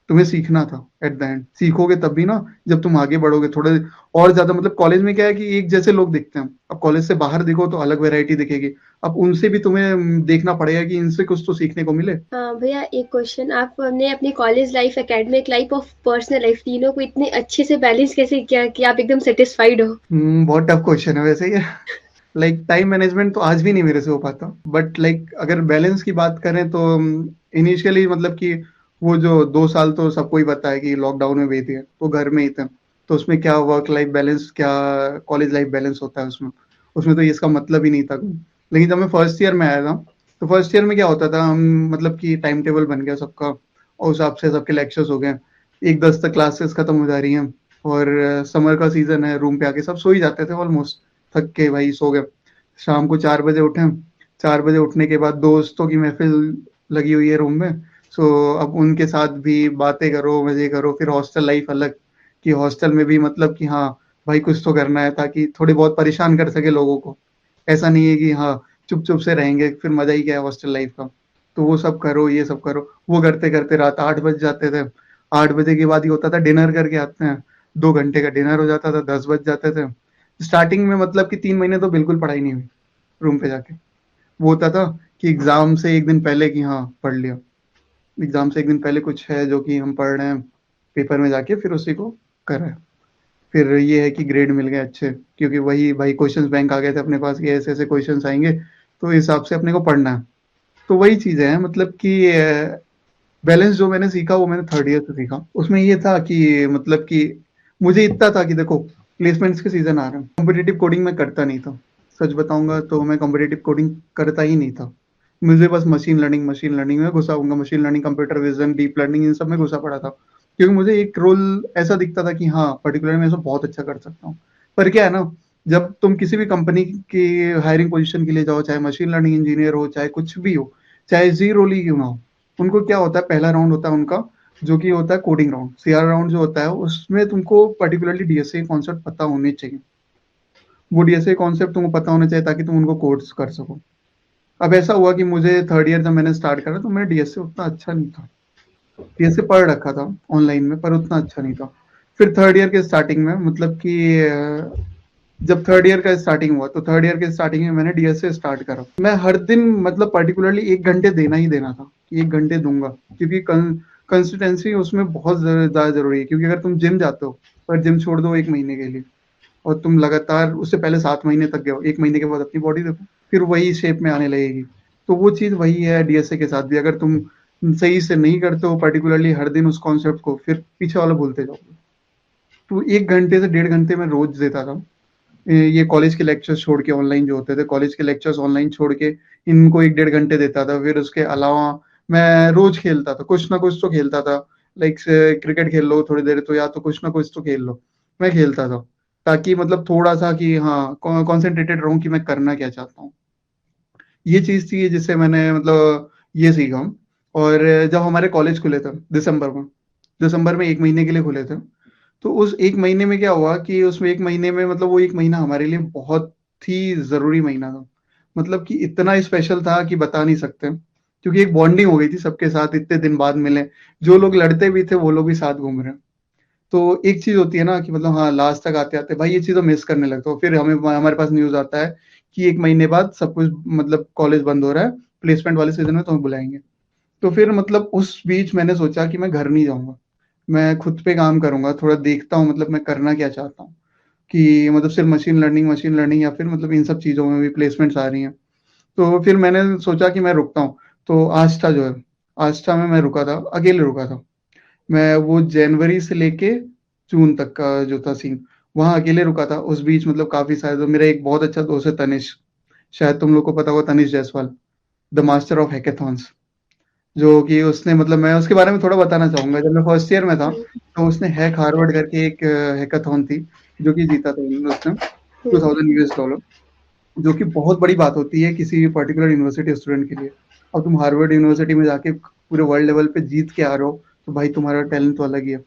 तुम्हें सीखना था। एट द एंड सीखोगे तब भी ना, जब तुम आगे बढ़ोगे थोड़े और ज्यादा। मतलब कॉलेज में क्या है कि एक जैसे लोग दिखते हैं, अब कॉलेज से बाहर देखो तो अलग वैरायटी दिखेगी। अब उनसे भी तुम्हें देखना पड़ेगा कि इनसे कुछ तो सीखने को मिले। हाँ भैया, एक क्वेश्चन, आपने अपनी कॉलेज लाइफ, एकेडमिक लाइफ और पर्सनल लाइफ तीनों को इतने अच्छे से बैलेंस कैसे किया कि आप एकदम सेटिस्फाइड हो? बहुत टफ क्वेश्चन है वैसे ये। लाइक टाइम मैनेजमेंट तो आज भी नहीं मेरे से हो पाता, बट लाइक अगर बैलेंस की बात करें तो इनिशियली मतलब कि वो जो 2 साल तो सबको ही पता है कि लॉकडाउन में बीते हैं, तो घर में ही थे। तो उसमें क्या वर्क लाइफ बैलेंस, क्या कॉलेज लाइफ बैलेंस होता है उसमें, उसमें तो इसका मतलब ही नहीं था। लेकिन जब मैं फर्स्ट ईयर में आया था, तो फर्स्ट ईयर में क्या होता था, हम मतलब कि टाइम टेबल बन गया सबका, और उस हिसाब से सबके लेक्चर्स हो गए। 1 10 तक क्लासेस खत्म हो जा रही हैं, और समर का सीजन है, रूम पे आके सब सो ही जाते थे ऑलमोस्ट, थक के भाई सो गए। शाम को 4 बजे उठे, 4 बजे उठने के बाद दोस्तों की महफिल लगी हुई है रूम में। सो अब उनके साथ भी बातें करो, मजे करो। फिर हॉस्टल लाइफ अलग, कि हॉस्टल में भी मतलब कि हाँ भाई कुछ तो करना है, ताकि थोड़ी बहुत परेशान कर सके लोगों को। ऐसा नहीं है कि हाँ चुप चुप से रहेंगे, फिर मजा ही क्या है हॉस्टल लाइफ का। तो वो सब करो, ये सब करो। वो करते करते रात 8 बज जाते थे। 8 बजे के बाद ही होता था डिनर करके आते हैं, 2 घंटे का डिनर हो जाता था, 10 बज जाते थे। स्टार्टिंग में मतलब कि 3 महीने तो बिल्कुल पढ़ाई नहीं हुई रूम पे जाके। वो होता था कि एग्जाम से एक दिन पहले कि हाँ पढ़ लिया, एग्जाम से एक दिन पहले कुछ है जो कि हम पढ़ रहे हैं, पेपर में जाके फिर उसी को कर रहे हैं। फिर ये है कि ग्रेड मिल गए अच्छे, क्योंकि वही भाई क्वेश्चंस बैंक आ गए थे अपने पास, ये ऐसे ऐसे क्वेश्चंस आएंगे, तो इस हिसाब से अपने को पढ़ना है। तो वही चीजें हैं, मतलब कि बैलेंस जो मैंने सीखा वो मैंने थर्ड ईयर से सीखा। उसमें ये था कि मतलब कि मुझे इतना था कि देखो प्लेसमेंट्स के सीजन आ रहे हैं, कॉम्पिटिटिव कोडिंग मैं करता नहीं था। सच बताऊंगा तो मैं कॉम्पिटिटिव कोडिंग करता ही नहीं था। मुझे बस मशीन लर्निंग में घुसा हूँ, machine learning, computer vision, deep learning, इन सब में घुसा पड़ा था। क्योंकि मुझे एक रोल ऐसा दिखता था कि हाँ पर्टिकुलर मैं इसमें बहुत अच्छा कर सकता हूँ। पर क्या है ना, जब तुम किसी भी कंपनी की हायरिंग पोजीशन के लिए जाओ, चाहे मशीन लर्निंग इंजीनियर हो, चाहे कुछ भी हो, चाहे जी रोल ही क्यों ना हो, उनको क्या होता है, पहला राउंड होता है उनका जो कि होता है कोडिंग राउंड, सीआर राउंड जो होता है उसमें तुमको पर्टिकुलरली डीएसए कॉन्सेप्ट पता होने चाहिए। वो डीएसए कॉन्सेप्ट तुमको पता होना चाहिए ताकि तुम उनको कोड्स कर सको। अब ऐसा हुआ कि मुझे थर्ड ईयर जब मैंने स्टार्ट करा तो मेरा डीएसए उतना अच्छा नहीं था। डीएसए पढ़ रखा था ऑनलाइन में, पर उतना अच्छा नहीं था। फिर थर्ड ईयर के स्टार्टिंग में मतलब कि जब थर्ड ईयर का स्टार्टिंग हुआ तो थर्ड ईयर के स्टार्टिंग में मैंने डीएसए स्टार्ट करा। मैं हर दिन मतलब पर्टिकुलरली 1 घंटे देना ही देना था कि 1 घंटे दूंगा, क्योंकि कंसिस्टेंसी उसमें बहुत ज्यादा जरूरी है। क्योंकि अगर तुम जिम जाते हो और जिम छोड़ दो 1 महीने के लिए और तुम लगातार उससे पहले 7 महीने तक गए हो, 1 महीने के बाद अपनी बॉडी देखो, फिर वही शेप में आने लगेगी। तो वो चीज वही है डीएसए के साथ भी, अगर तुम सही से नहीं करते हो पर्टिकुलरली हर दिन उस कॉन्सेप्ट को, फिर पीछे वाला भूलते जाओगे। तो 1 घंटे से 1.5 घंटे में रोज देता था। ये कॉलेज के लेक्चर्स छोड़ के, ऑनलाइन जो होते थे कॉलेज के लेक्चर्स ऑनलाइन छोड़ के, इनको 1-1.5 घंटे देता था। फिर उसके अलावा मैं रोज खेलता था, कुछ ना कुछ तो खेलता था। लाइक क्रिकेट खेल लो थोड़ी देर, तो या तो कुछ ना कुछ तो खेल लो, मैं खेलता था ताकि मतलब थोड़ा सा कि हाँ कॉन्सेंट्रेटेड रहूं कि मैं करना क्या चाहता हूँ। ये चीज थी जिससे मैंने मतलब ये सीखा। और जब हमारे कॉलेज खुले थे दिसंबर में 1 महीने के लिए खुले थे, तो उस 1 महीने में क्या हुआ कि उसमें 1 महीने में मतलब वो 1 महीना हमारे लिए बहुत ही जरूरी महीना था। मतलब कि इतना स्पेशल था कि बता नहीं सकते, क्योंकि एक बॉन्डिंग हो गई थी सबके साथ, इतने दिन बाद मिले। जो लोग लड़ते भी थे वो लोग भी साथ घूम रहे हैं। तो एक चीज होती है ना कि मतलब हाँ लास्ट तक आते आते भाई ये चीज तो मिस करने लगता हो। फिर हमारे पास न्यूज आता है कि 1 महीने बाद सब कुछ मतलब कॉलेज बंद हो रहा है, प्लेसमेंट वाले सीजन में तुम्हें बुलाएंगे। तो फिर मतलब उस बीच मैंने सोचा कि मैं घर नहीं जाऊंगा, मैं खुद पे काम करूंगा, थोड़ा देखता हूँ मतलब मैं करना क्या चाहता हूँ। कि मतलब सिर्फ मशीन लर्निंग या फिर मतलब इन सब चीजों में भी प्लेसमेंट्स आ रही हैं। तो फिर मैंने सोचा कि मैं रुकता हूँ। तो आस्था जो है, आस्था में मैं रुका था, अकेले रुका था। मैं वो जनवरी से लेके जून तक का जो था सीन, वहां अकेले रुका था। उस बीच मतलब काफी सारे मेरा एक बहुत अच्छा दोस्त है तनिष, शायद तुम लोग को पता होगा, Tanish Jaiswal, the master of hackathons. जो कि उसने मतलब मैं उसके बारे में थोड़ा बताना चाहूंगा। जब मैं फर्स्ट ईयर में था तो उसने हैक हार्वर्ड करके एक हैकाथॉन थी जो कि जीता था उसने $2000 जो कि बहुत बड़ी बात होती है किसी पर्टिकुलर यूनिवर्सिटी स्टूडेंट के लिए। अब तुम हार्वर्ड यूनिवर्सिटी में जाके पूरे वर्ल्ड लेवल पे जीत के आ रहे हो, तो भाई तुम्हारा टैलेंट तो अलग ही है।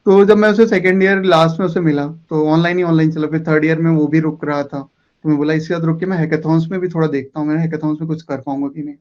तो जब मैं उसे सेकेंड ईयर लास्ट में उसे मिला तो ऑनलाइन चला। फिर थर्ड ईयर में वो भी रुक रहा था, तो मैं बोला इसके बाद रुक के मैं हैकाथॉन्स में भी थोड़ा देखता हूँ, मैं हैकाथॉन्स में कुछ कर पाऊंगा कि नहीं।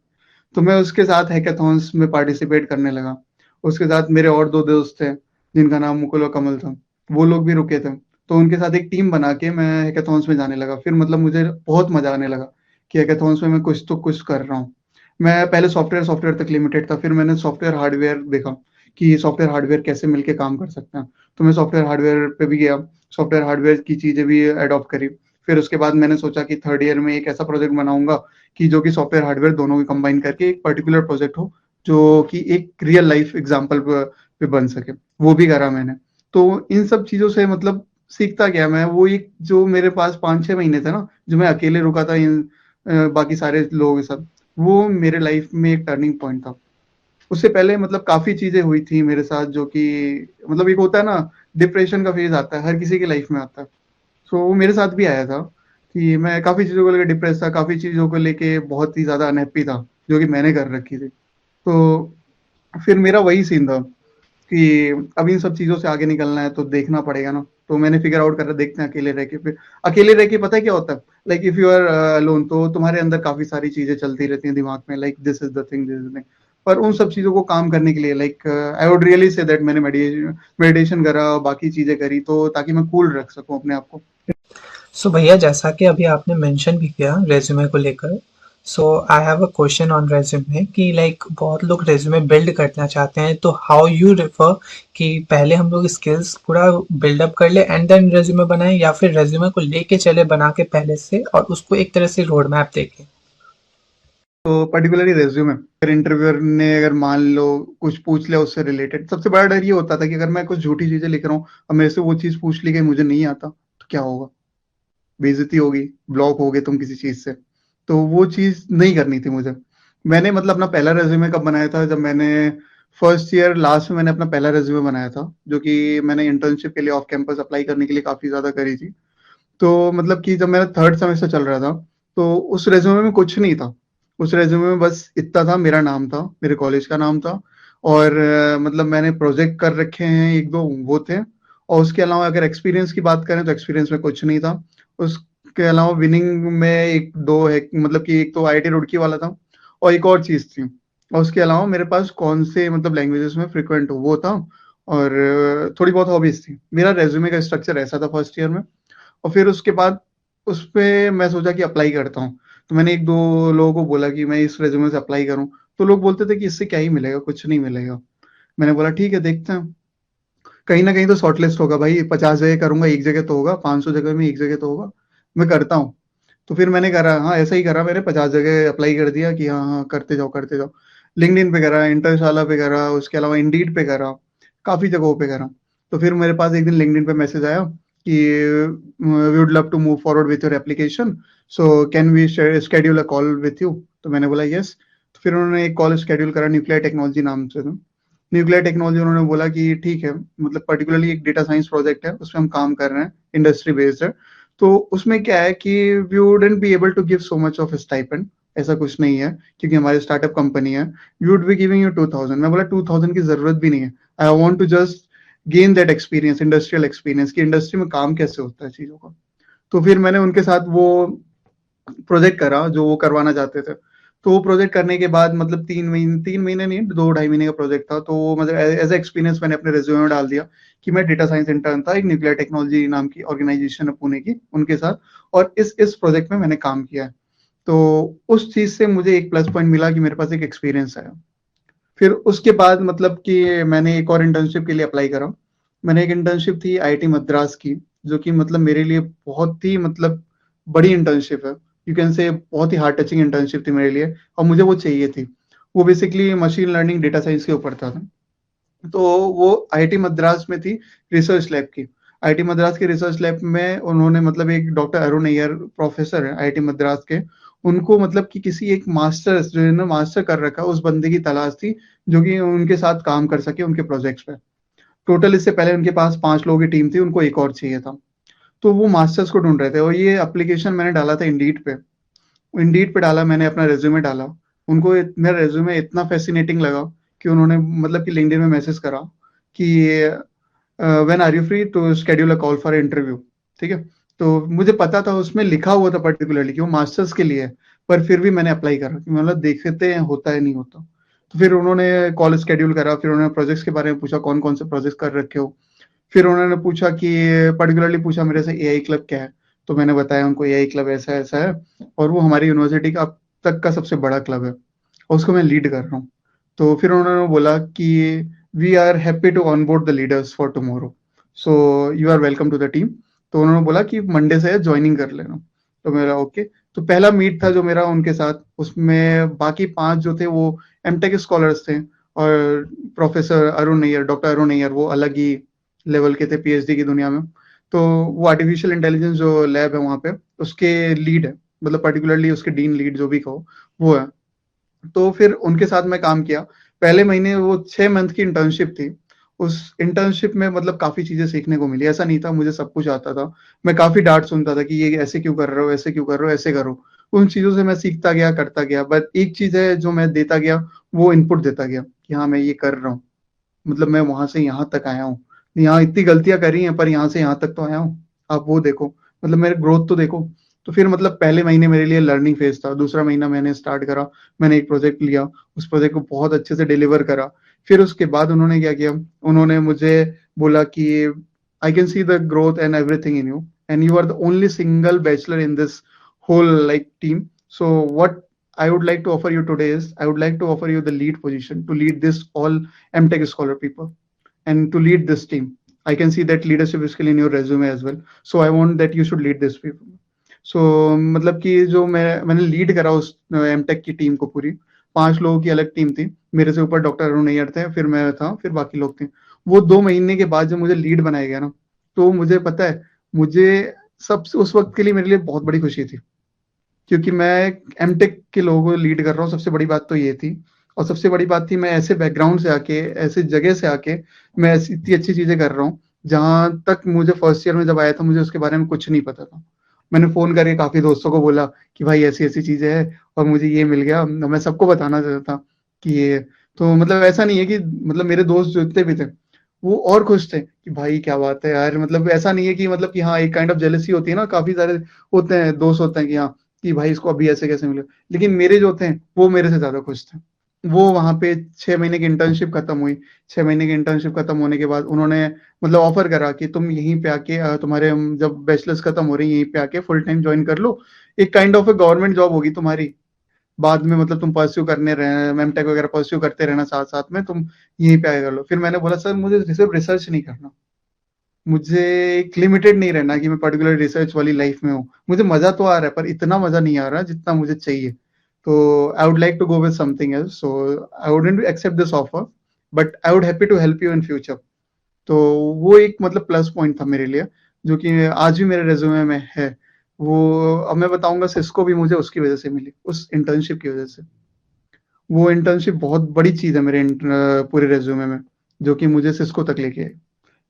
तो मैं उसके साथ हैकाथॉन्स में पार्टिसिपेट करने लगा। उसके साथ मेरे और दो दोस्त थे जिनका नाम मुकुल और कमल था, वो लोग भी रुके थे। तो उनके साथ एक टीम बना के मैं हैकाथॉन्स में जाने लगा। फिर मतलब मुझे बहुत मजा आने लगा कि हैकाथॉन्स में मैं कुछ तो कुछ कर रहा हूँ। मैं पहले सॉफ्टवेयर तक लिमिटेड था, फिर मैंने सॉफ्टवेयर हार्डवेयर देखा कि सॉफ्टवेयर हार्डवेयर कैसे मिलके काम कर सकते हैं। तो मैं सॉफ्टवेयर हार्डवेयर पे भी गया, सॉफ्टवेयर हार्डवेयर की चीजें भी अडॉप्ट करी। फिर उसके बाद मैंने सोचा कि थर्ड ईयर में एक ऐसा प्रोजेक्ट बनाऊंगा कि जो कि सॉफ्टवेयर हार्डवेयर दोनों को कंबाइन करके एक पर्टिकुलर प्रोजेक्ट हो जो कि एक रियल लाइफ एग्जांपल पे बन सके। वो भी करा मैंने। तो इन सब चीजों से मतलब सीखता गया मैं। वो एक जो मेरे पास 5-6 महीने थे ना जो मैं अकेले रुका था इन बाकी सारे लोगों के साथ, वो मेरे लाइफ में एक टर्निंग पॉइंट था। उससे पहले मतलब काफी चीजें हुई थी मेरे साथ जो कि मतलब एक होता है ना, डिप्रेशन का फेज आता है हर किसी की लाइफ में आता है। सो वो मेरे साथ भी आया था कि मैं काफी चीजों को लेकर डिप्रेस था, काफी चीजों को लेके बहुत ही ज्यादा अनहैप्पी था जो कि मैंने कर रखी थी। तो फिर मेरा वही सीन था कि अब इन सब चीजों से आगे निकलना है तो देखना पड़ेगा ना। तो मैंने फिगर आउट करा, देखते हैं अकेले रह के। फिर अकेले रह के पता है क्या होता है, like if you are alone तो तुम्हारे अंदर काफी सारी चीजें चलती रहती हैं दिमाग में, like this is the thing, this is the thing. पर उन सब चीजों को काम करने के लिए like I would really say that मैंने मेडिटेशन करा, बाकी चीजें करी, तो ताकि मैं कूल रख सकूं अपने आप को। सो भैया जैसा कि अभी आपने मेंशन भी किया रेज्यूमे को लेकर, so I have a question on resume कि लाइक बहुत लोग रेज्यूमे बिल्ड करना चाहते हैं, तो हाउ यू रेफर कि पहले हम लोग स्किल्स पूरा बिल्डअप कर ले एंड देन रेज्यूमे बनाएं, या फिर रेज्यूमे को लेके चले बना के पहले से और उसको एक तरह से रोड मैप देखें? तो पर्टिकुलरली रेज्यूमे, अगर इंटरव्यूअर ने अगर मान लो कुछ पूछ लिया उससे रिलेटेड, सबसे बड़ा डर ये होता था कि अगर मैं कुछ झूठी चीजें लिख रहा हूँ और मेरे से वो चीज पूछ ली गई, मुझे नहीं आता तो क्या होगा, बेइज्जती होगी, ब्लॉक होगे तुम किसी चीज से। तो वो चीज नहीं करनी थी मुझे। मैंने मतलब अपना पहला रेज्यूमे कब बनाया था, जब मैंने फर्स्ट ईयर लास्ट में मैंने अपना पहला रेज्यूमे बनाया था, जो कि मैंने इंटर्नशिप के लिए ऑफ कैंपस अप्लाई करने के लिए काफी ज्यादा करी थी। तो मतलब कि जब मेरा थर्ड सेमेस्टर चल रहा था, तो उस रेज्यूमे में कुछ नहीं था। उस रेज्यूमे में बस इतना था, मेरा नाम था, मेरे कॉलेज का नाम था, और मतलब मैंने प्रोजेक्ट कर रखे हैं एक दो, वो थे। और उसके अलावा अगर एक्सपीरियंस की बात करें तो एक्सपीरियंस में कुछ नहीं था। उसके अलावा विनिंग में एक दो है, मतलब कि एक तो आईआईटी रुड़की वाला था, और एक और चीज थी। और उसके अलावा मेरे पास कौन से मतलब लैंग्वेजेस में फ्रिक्वेंट हो वो था, और थोड़ी बहुत हॉबीज थी। मेरा रेज्यूमे का स्ट्रक्चर ऐसा था फर्स्ट ईयर में। और फिर उसके बाद उस पे मैं सोचा कि अप्लाई करता हूँ। तो मैंने एक दो लोगों को बोला कि मैं इस रेज्यूमे से अप्लाई करूँ। तो लोग बोलते थे कि इससे क्या ही मिलेगा, कुछ नहीं मिलेगा। मैंने बोला ठीक है, देखते हैं, कहीं ना कहीं तो शॉर्टलिस्ट होगा भाई। 50 जगह करूंगा, एक जगह तो होगा, 500 जगह में एक जगह तो होगा। मैं करता हूँ। तो फिर मैंने करा, हाँ ऐसा ही करा, मैंने 50 जगह अप्लाई कर दिया कि हाँ हाँ करते जाओ करते जाओ। लिंक्डइन पे करा, इंटरशाला पे करा, उसके अलावा इंडीड पे करा, काफी जगहों पे करा। तो फिर मेरे पास एक दिन लिंक्डइन पे मैसेज आया कि we would love to move forward with your application, so can we schedule a call with you. तो मैंने बोला यस। तो फिर उन्होंने एक कॉल शेड्यूल करा, न्यूक्लियर टेक्नोलॉजी नाम से था। न्यूक्लियर टेक्नोलॉजी, उन्होंने बोला कि ठीक है, मतलब पर्टिकुलरली एक डेटा साइंस प्रोजेक्ट है, उसमें हम काम कर रहे हैं, इंडस्ट्री बेस्ड है। तो उसमें क्या है कि we wouldn't be able to give so much of stipend, ऐसा कुछ नहीं है, क्योंकि हमारी स्टार्टअप कंपनी है। We would be giving you 2000। मैं बोला 2000 की जरूरत भी नहीं है, I want to just gain that experience, industrial experience, कि इंडस्ट्री में काम कैसे होता है चीजों का। तो फिर मैंने उनके साथ वो प्रोजेक्ट करा जो वो करवाना चाहते थे। तो वो प्रोजेक्ट करने के बाद मतलब 3 महीने नहीं, 2 ढाई महीने का प्रोजेक्ट था। तो वो मतलब एज एक्सपीरियंस मैंने अपने रिज्यूमे में डाल दिया कि मैं डेटा साइंस इंटर्न था एक न्यूक्लियर टेक्नोलॉजी नाम की ऑर्गेनाइजेशन है पुणे की, उनके साथ, और इस प्रोजेक्ट में मैंने काम किया है। तो उस चीज से मुझे एक प्लस पॉइंट मिला कि मेरे पास एक एक्सपीरियंस है। फिर उसके बाद मतलब कि मैंने एक और इंटर्नशिप के लिए अप्लाई करा। मैंने एक इंटर्नशिप थी आईआईटी मद्रास की, जो कि मतलब मेरे लिए बहुत ही मतलब बड़ी इंटर्नशिप है, यू कैन से बहुत ही हार्ट टचिंग इंटर्नशिप थी मेरे लिए, और मुझे वो चाहिए थी। वो basically machine learning data science के ऊपर था। तो वो आईआईटी मद्रास में थी, रिसर्च लैब की। आईआईटी मद्रास के रिसर्च लैब में उन्होंने मतलब एक डॉक्टर अरुण अय्यर प्रोफेसर है आईआईटी मद्रास के, उनको मतलब कि किसी एक मास्टर्स जो इन्होंने मास्टर कर रखा उस बंदे की तलाश थी, जो कि उनके साथ काम कर सके उनके प्रोजेक्ट्स पे। टोटल इससे पहले उनके पास 5 लोगों की टीम थी, उनको एक और चाहिए था। तो वो मास्टर्स को ढूंढ रहे थे, और ये एप्लीकेशन मैंने डाला था इंडीड पे। इंडीड पे डाला मैंने, अपना रेज्यूमे डाला। उनको मेरा रेज्यूमे इतना फैसिनेटिंग लगा कि उन्होंने मतलब कि लिंक्डइन में मैसेज करा कि when are you free to schedule a call for interview. ठीक है। तो मुझे पता था, उसमें लिखा हुआ था पर्टिकुलरली कि वो मास्टर्स के लिए है, पर फिर भी मैंने अप्लाई करा कि मतलब देखते हैं होता है नहीं होता। तो फिर उन्होंने कॉल शेड्यूल करा, फिर उन्होंने प्रोजेक्ट्स के बारे में पूछा, कौन कौन से प्रोजेक्ट कर रखे हो। फिर उन्होंने पूछा कि पर्टिकुलरली पूछा मेरे से एआई क्लब क्या है। तो मैंने बताया उनको एआई क्लब ऐसा ऐसा है, और वो हमारी यूनिवर्सिटी का अब तक का सबसे बड़ा क्लब है, और उसको मैं लीड कर रहा हूँ। तो फिर उन्होंने बोला कि we are happy to onboard the leaders for tomorrow, so you are welcome to the team. तो उन्होंने बोला कि मंडे से ज्वाइनिंग कर लेना। तो मेरा ओके। तो पहला मीट था जो मेरा उनके साथ, उसमें बाकी 5 जो थे वो एमटेक स्कॉलर्स थे, और प्रोफेसर अरुण नैयर, डॉक्टर अरुण नैयर, वो अलग ही लेवल के थे पीएचडी की दुनिया में। तो वो आर्टिफिशियल इंटेलिजेंस जो लैब है वहाँ पे, उसके लीड है, मतलब पर्टिकुलरली उसके डीन लीड जो भी कहो वो है। तो फिर उनके साथ मैं काम किया। पहले महीने वो 6 मंथ की इंटर्नशिप थी। उस इंटर्नशिप में मतलब काफी चीजें सीखने को मिली। ऐसा नहीं था मुझे सब कुछ आता था, मैं काफी डांट सुनता था कि ये ऐसे क्यों कर रहे हो, ऐसे क्यों कर रहे हो, ऐसे करो। उन चीजों से मैं सीखता गया, करता गया। बट एक चीज है जो मैं देता गया, वो इनपुट देता गया कि हाँ मैं ये कर रहा हूँ, मतलब मैं वहां से यहाँ तक आया हूँ, यहाँ इतनी गलतियां करी हैं पर यहाँ से यहाँ तक तो आया हूँ, आप वो देखो, मतलब मेरे ग्रोथ तो देखो। तो फिर मतलब पहले महीने मेरे लिए लर्निंग फेज था। दूसरा महीना मैंने स्टार्ट करा, मैंने एक प्रोजेक्ट लिया, उस प्रोजेक्ट को बहुत अच्छे से डिलीवर करा। फिर उसके बाद उन्होंने क्या किया, उन्होंने मुझे बोला कि I can see the growth and everything in you, and you are the only single bachelor in this whole like team. So what I would like to offer you today is I would like to offer you the lead position to lead this all MTech scholar people and to lead this team. I can see that leadership skill in your resume as well. So I want that you should lead this people. So मतलब कि जो मैंने lead करा उस MTech की team को पूरी, 5 लोगों की अलग टीम थी। मेरे से ऊपर डॉक्टर अरुण अय्यर थे, फिर मैं था, फिर बाकी लोग थे। वो 2 महीने के बाद जब मुझे लीड बनाया गया ना, तो मुझे पता है, मुझे सबसे उस वक्त के लिए मेरे लिए बहुत बड़ी खुशी थी, क्योंकि मैं एमटेक के लोगों को लीड कर रहा हूँ, सबसे बड़ी बात तो ये थी। और सबसे बड़ी बात थी, मैं ऐसे बैकग्राउंड से आके, ऐसे जगह से आके मैं ऐसी इतनी अच्छी चीजें कर रहा हूँ जहां तक मुझे फर्स्ट ईयर में जब आया था मुझे उसके बारे में कुछ नहीं पता था। मैंने फोन करके काफी दोस्तों को बोला कि भाई ऐसी ऐसी चीजें है और मुझे ये मिल गया, मैं सबको बताना चाहता था कि ये, तो मतलब ऐसा नहीं है कि मतलब मेरे दोस्त जो जितने भी थे वो और खुश थे कि भाई क्या बात है यार, मतलब ऐसा नहीं है कि मतलब कि हाँ, एक काइंड ऑफ जेलसी होती है ना, काफी सारे होते हैं दोस्त होते हैं कि हाँ कि भाई इसको अभी ऐसे कैसे मिले, लेकिन मेरे जो थे वो मेरे से ज्यादा खुश थे। वो वहां पे 6 महीने की इंटर्नशिप खत्म हुई। 6 महीने की इंटर्नशिप खत्म होने के बाद उन्होंने मतलब ऑफर करा कि तुम यहीं पे आके तुम्हारे जब बैचलर्स खत्म हो रही है यहीं पे आके फुल टाइम ज्वाइन कर लो, एक काइंड ऑफ गवर्नमेंट जॉब होगी तुम्हारी, बाद में मतलब तुम परस्यू करने रहे एम टेक वगैरह परस्यू करते रहना साथ साथ में, तुम यहीं पे आके कर लो। फिर मैंने बोला सर मुझे सिर्फ रिसर्च नहीं करना, मुझे एक लिमिटेड नहीं रहना कि मैं पर्टिकुलर रिसर्च वाली लाइफ में हूँ, मुझे मजा तो आ रहा है पर इतना मजा नहीं आ रहा जितना मुझे चाहिए। तो I would like to go with something else, so I wouldn't accept this offer, but I would happy to help you in future. तो वो एक मतलब प्लस पॉइंट था मेरे लिए, जो कि आज भी मेरे रेज्यूमे में है। वो अब मैं बताऊंगा, सिस्को भी मुझे उसकी वजह से मिली, उस इंटर्नशिप की वजह से। वो इंटर्नशिप बहुत बड़ी चीज है मेरे पूरे रेज्यूमे में, जो कि मुझे सिस्को तक लेके आई।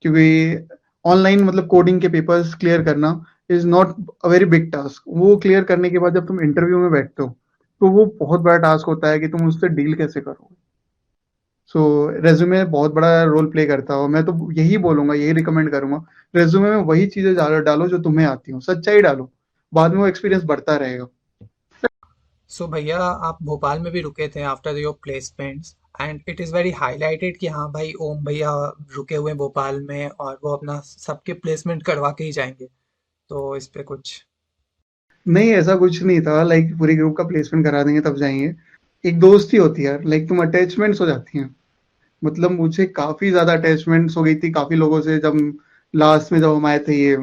क्योंकि ऑनलाइन मतलब कोडिंग के पेपर्स क्लियर करना is not a very big task. वो क्लियर करने के बाद जब तुम इंटरव्यू में बैठते हो तो वो बहुत बड़ा टास्क होता है कि तुम उससे डील कैसे करोगे। सो रेज्यूमे बहुत बड़ा रोल प्ले करता है, और मैं तो यही बोलूंगा, यही रिकमेंड करूंगा, रेज्यूमे में वही चीजें डालो जो तुम्हें आती हो, सच्चाई डालो, बाद में वो एक्सपीरियंस बढ़ता रहेगा। सो भैया आप भोपाल में भी रुके थे after your placements, and it is very highlighted कि हाँ भाई ओम भैया रुके हुए हैं भोपाल में और वो अपना सबके प्लेसमेंट करवा के ही जाएंगे। तो इस पे कुछ। नहीं, ऐसा कुछ नहीं था, लाइक पूरी ग्रुप का प्लेसमेंट करा देंगे तब जाएंगे। एक दोस्ती होती है यार, लाइक तुम अटैचमेंट्स हो जाती हैं। मतलब मुझे काफी ज्यादा अटैचमेंट्स हो गई थी काफी लोगों से, जब लास्ट में जब हम आए थे ये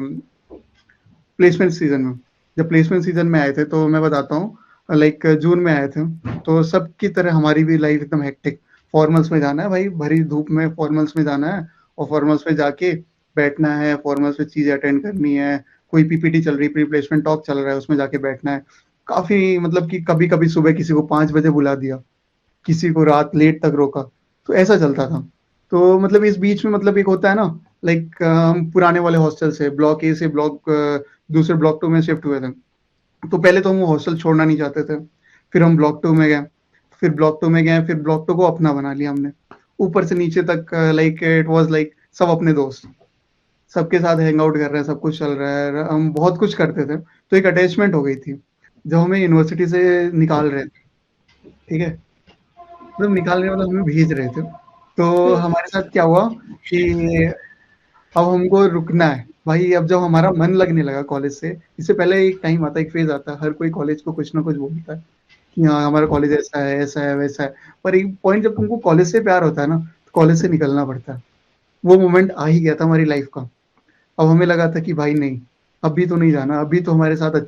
प्लेसमेंट सीजन में। जब प्लेसमेंट सीजन में आए थे तो मैं बताता हूँ, लाइक जून में आए थे, तो सबकी तरह हमारी भी लाइफ एकदम हेक्टिक। फॉर्मल्स में जाना है भाई, भरी धूप में फॉर्मल्स में जाना है, और फॉर्मल्स में जाके बैठना है, फॉर्मल्स में चीजें अटेंड करनी है, कोई पीपीटी चल रही, प्री प्लेसमेंट टॉक चल रहा है, उसमें जाके बैठना है। काफी मतलब कि कभी कभी सुबह किसी को 5 बजे बुला दिया, किसी को रात लेट तक रोका, तो ऐसा चलता था। तो मतलब इस बीच में मतलब एक होता है ना, लाइक हम पुराने वाले हॉस्टल से ब्लॉक ए से ब्लॉक दूसरे ब्लॉक 2 में शिफ्ट हुए थे। तो पहले तो हम वो हॉस्टल छोड़ना नहीं चाहते थे, फिर हम ब्लॉक 2 में गए, फिर ब्लॉक 2 में गए, फिर ब्लॉक 2 को अपना बना लिया हमने, ऊपर से नीचे तक। लाइक इट वाज लाइक सब अपने दोस्त, सबके साथ हैंग आउट कर रहे हैं, सब कुछ चल रहा है, हम बहुत कुछ करते थे। तो एक अटैचमेंट हो गई थी। जब हमें यूनिवर्सिटी से निकाल रहे थे, ठीक है, मतलब निकाल रहे मतलब हमें भेज रहे थे, तो Hmm. हमारे साथ क्या हुआ कि अब हमको रुकना है भाई। अब जब हमारा मन लगने लगा कॉलेज से, इससे पहले एक टाइम आता है, एक फेज आता है, हर कोई कॉलेज को कुछ ना कुछ बोलता है कि हाँ हमारा कॉलेज ऐसा है वैसा है। पर एक पॉइंट जब तुमको कॉलेज से प्यार होता है ना, तो कॉलेज से निकलना पड़ता है। वो मोमेंट आ ही गया था हमारी लाइफ का। अब हमें लगा था कि भाई नहीं, अभी तो नहीं जाना, अभी तो हमारे साथ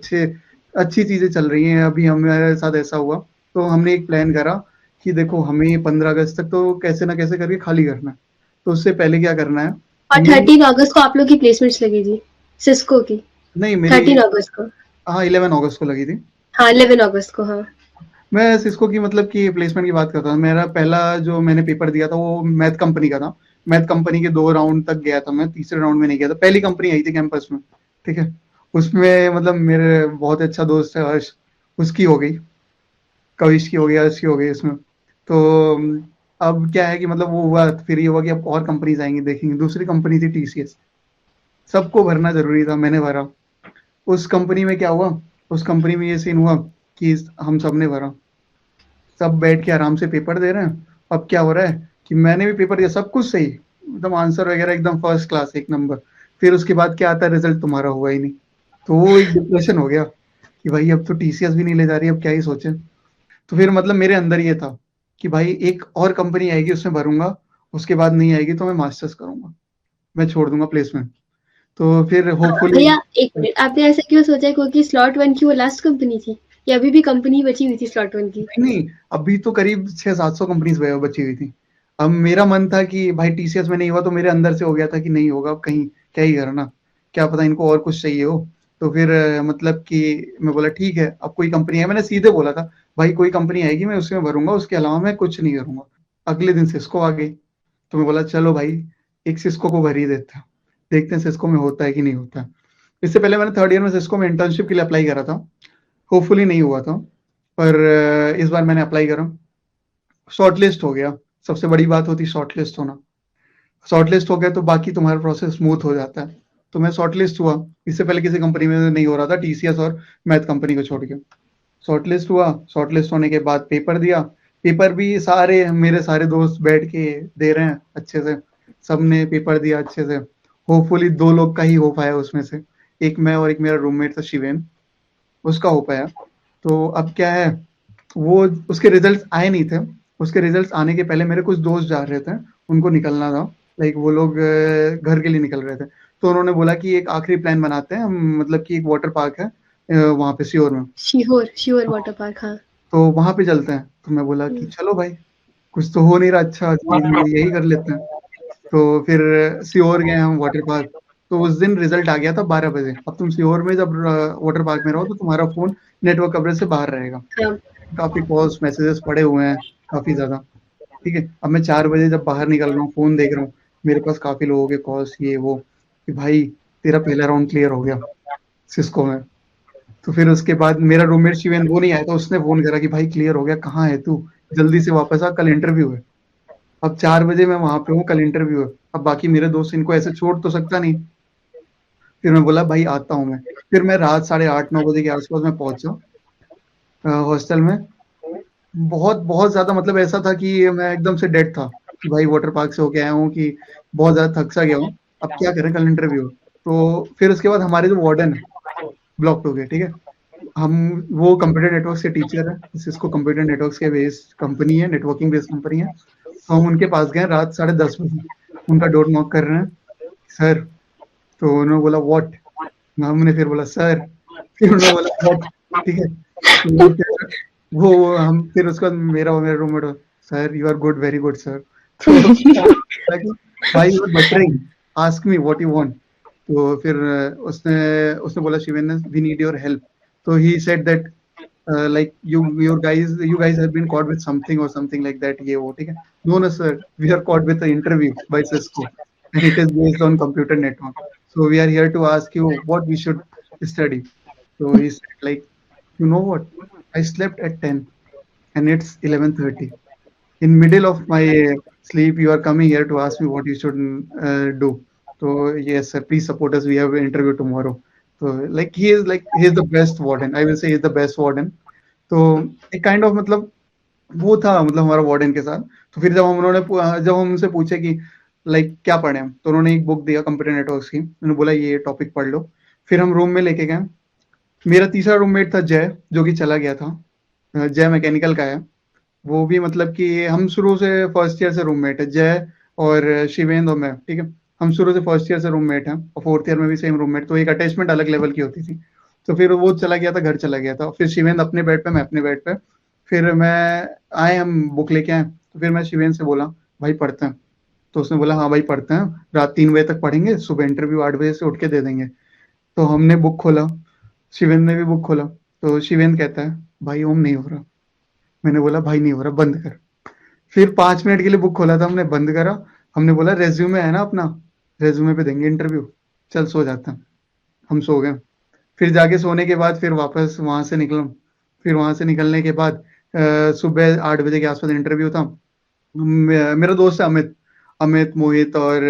अच्छी चीजें चल रही हैं, अभी हमारे साथ ऐसा हुआ। तो हमने एक प्लान करा कि देखो हमें 15 अगस्त तक तो कैसे ना कैसे करके खाली करना है। तो उससे पहले क्या करना है, और हमें 13 अगस्त को आप लोग की प्लेसमेंट्स लगी थी, सिस्को की। नहीं मेरी 13 अगस्त को। हाँ 11 अगस्त को लगी थी। हाँ, 11 अगस्त को, हाँ। मैं सिस्को की मतलब कि प्लेसमेंट की बात करता हूँ। मेरा पहला जो मैंने पेपर दिया था वो मैथ कंपनी का था। मैथ कंपनी के 2 राउंड तक गया था मैं, तीसरे राउंड में नहीं गया था। पहली कंपनी आई थी कैंपस में, ठीक है। उसमें मतलब मेरे बहुत अच्छा दोस्त है हर्ष, उसकी हो गई, कविश की हो गई, हर्ष की हो गई उसमें। तो अब क्या है कि मतलब वो हुआ, फिर ये हुआ कि अब और कंपनीज आएंगी देखेंगे। दूसरी कंपनी थी टीसीएस, सबको भरना जरूरी था, मैंने भरा। उस कंपनी में क्या हुआ, उस कंपनी में ये सीन हुआ कि हम सब ने भरा, सब बैठ के आराम से पेपर दे रहे हैं। अब क्या हो रहा है कि मैंने भी पेपर दिया, सब कुछ सही, एकदम आंसर वगैरह एकदम फर्स्ट क्लास, एक नंबर। फिर उसके बाद क्या आता है, रिजल्ट तुम्हारा हुआ ही नहीं। तो वो एक डिप्रेशन हो गया कि भाई अब तो टीसीएस भी नहीं ले जा रही, अब क्या ही सोचे। तो फिर मतलब मेरे अंदर ये था कि भाई एक और कंपनी आएगी उसमें भरूंगा, उसके बाद नहीं आएगी तो मैं मास्टर्स करूंगा, मैं छोड़ दूंगा प्लेसमेंट। तो फिर होपफुली भैया, एक मिनट, आपने ऐसा क्यों सोचा? क्योंकि स्लॉट 1 की वो लास्ट कंपनी थी, या अभी भी कंपनी बची हुई थी स्लॉट 1 की? नहीं नहीं, अभी तो करीब 600-700 कंपनीज बची हुई थी। अब मेरा मन था कि भाई टीसीएस में नहीं हुआ, तो मेरे अंदर से हो गया था कि नहीं होगा, अब कहीं क्या ही करना, क्या पता इनको और कुछ चाहिए हो। तो फिर मतलब कि मैं बोला ठीक है, अब कोई कंपनी है, मैंने सीधे बोला था भाई कोई कंपनी आएगी मैं उसमें भरूंगा, उसके अलावा मैं कुछ नहीं करूंगा। अगले दिन सिस्को आ गई, तो मैं बोला चलो भाई एक सिस्को को भर ही देते हैं, देखते हैं सिस्को में होता है कि नहीं होता है। इससे पहले मैंने थर्ड ईयर में सिस्को में इंटर्नशिप के लिए अप्लाई करा था, होपफुली नहीं हुआ था, पर इस बार मैंने अप्लाई करा, शॉर्टलिस्ट हो गया। सबसे बड़ी बात होती है शॉर्टलिस्ट होना। शॉर्टलिस्ट हो गया तो बाकी तुम्हारा प्रोसेस स्मूथ हो जाता है। तो मैं शॉर्टलिस्ट हुआ, इससे पहले किसी कंपनी में नहीं हो रहा था, टीसीएस और मैथ कंपनी को छोड़ के। शॉर्टलिस्ट हुआ, शॉर्टलिस्ट होने के बाद पेपर दिया। पेपर भी सारे मेरे सारे दोस्त बैठ के दे रहे हैं अच्छे से, सबने पेपर दिया अच्छे से। होपफुली 2 लोग का ही हो पाया उसमें से, एक मैं और एक मेरा रूममेट था शिवेन, उसका हो पाया। तो अब क्या है, वो उसके रिजल्ट्स आए नहीं थे। उसके रिजल्ट्स आने के पहले मेरे कुछ दोस्त जा रहे थे, उनको निकलना था, लाइक वो लोग घर के लिए निकल रहे थे। तो उन्होंने बोला कि एक आखिरी प्लान बनाते हैं हम, मतलब कि एक वाटर पार्क है वहां पे सीहोर में, शिहोर वाटर पार्क, हाँ। तो वहां पे चलते हैं। तो मैं बोला कि चलो भाई, कुछ तो हो नहीं रहा अच्छा चीज में, यही कर लेते हैं। तो फिर सीहोर गए हम वाटर पार्क। तो उस दिन रिजल्ट आ गया था 12 बजे। अब तुम सीहोर में जब वाटर पार्क में रहो तो तुम्हारा फोन नेटवर्क कवरेज से बाहर रहेगा। हाँ। काफी कॉल्स मैसेजेस पड़े हुए हैं, काफी ज्यादा। ठीक है, अब मैं 4 बजे जब बाहर निकल रहा हूँ, फोन देख रहा हूँ, मेरे पास काफी लोगों के कॉल्स ये वो, कि भाई तेरा पहला राउंड क्लियर हो गया सिस्को में। तो फिर उसके बाद मेरा रूममेट शिवेन वो नहीं आया, तो उसने फोन करा कि भाई क्लियर हो गया, कहाँ है तू, जल्दी से वापस आ, कल इंटरव्यू है। अब 4 बजे मैं वहां पे हूँ, कल इंटरव्यू है। अब बाकी मेरे दोस्त इनको ऐसे छोड़ तो सकता नहीं। फिर मैं बोला भाई आता हूँ मैं। फिर मैं रात 8:30-9 बजे के आसपास मैं पहुंचा हॉस्टल में। बहुत बहुत ज्यादा मतलब ऐसा था कि मैं एकदम से डेड था, कि भाई वाटर पार्क से होके आया हूँ, कि बहुत ज्यादा थक सा गया हूँ, अब क्या करें, कल इंटरव्यू। तो फिर उसके बाद हमारे जो वार्डन है ब्लॉक 2 के, ठीक है, हम वो कंप्यूटर नेटवर्क के टीचर है, सिस्को कंप्यूटर नेटवर्क्स के बेस्ड कंपनी है, नेटवर्किंग बेस्ड कंपनी है। तो हम उनके पास गए रात 10:30 बजे, उनका डोर नॉक कर रहे हैं, सर। तो उन्होंने बोला व्हाट, हमने फिर बोला सर, फिर उन्होंने बोला व्हाट, ठीक है। तो फिर वो हम फिर उसके बाद मेरा और मेरा roommate, sir you are good, very good sir. तो भाई you are buttering, ask me what you want. तो फिर उसने उसने बोला शिवेन ने, वी नीड योर हेल्प। तो he said that like you guys have been caught with something or something like that, ये वो, ठीक है। No no sir, we are caught with the interview by Cisco and it is based on computer network, so we are here to ask you what we should study. So he said like, you know what, I slept at 10 and it's 11:30, in middle of my sleep you are coming here to ask me what you should do. So yes sir, please support us, we have an interview tomorrow. So like he is the best warden, I will say he is the best warden. तो एक kind of मतलब वो था, मतलब हमारा warden के साथ। तो फिर जब हम उनसे पूछे कि लाइक क्या पढ़े हम, तो उन्होंने एक बुक दिया कंप्यूटर नेटवर्क्स की, उन्होंने बोला ये टॉपिक पढ़ लो। फिर हम रूम में लेके गए। मेरा तीसरा रूममेट था जय, जो कि चला गया था। जय मैकेनिकल का है। वो भी मतलब कि हम शुरू से फर्स्ट ईयर से रूममेट है, जय और शिवेंद्र और मैं, ठीक है। हम शुरू से फर्स्ट ईयर से रूममेट हैं और फोर्थ ईयर में भी सेम रूममेट, तो एक अटैचमेंट अलग लेवल की होती थी। तो फिर वो चला गया था, घर चला गया था, फिर शिवेंद्र अपने बेड पे, मैं अपने बेड पे। फिर मैं आए, हम बुक लेके आए, तो फिर मैं शिवेंद्र से बोला भाई पढ़ते हैं। तो उसने बोला हाँ भाई पढ़ते हैं, रात 3 बजे तक पढ़ेंगे, सुबह इंटरव्यू 8 बजे से उठ के दे देंगे। तो हमने बुक खोला, शिवेंद्र ने भी बुक खोला। तो शिवेंद्र कहता है भाई ओम नहीं हो रहा। मैंने बोला भाई नहीं हो रहा, बंद कर। फिर 5 मिनट के लिए बुक खोला था, हमने बंद करा। हमने बोला रेज्यूमे है ना अपना, रेज्यूमे पे देंगे इंटरव्यू, चल सो जाता है। हम सो गए। फिर जाके सोने के बाद फिर वापस वहां से निकला। फिर वहां से निकलने के बाद सुबह 8 बजे के आसपास इंटरव्यू था। मेरा दोस्त है अमित, अमित मोहित और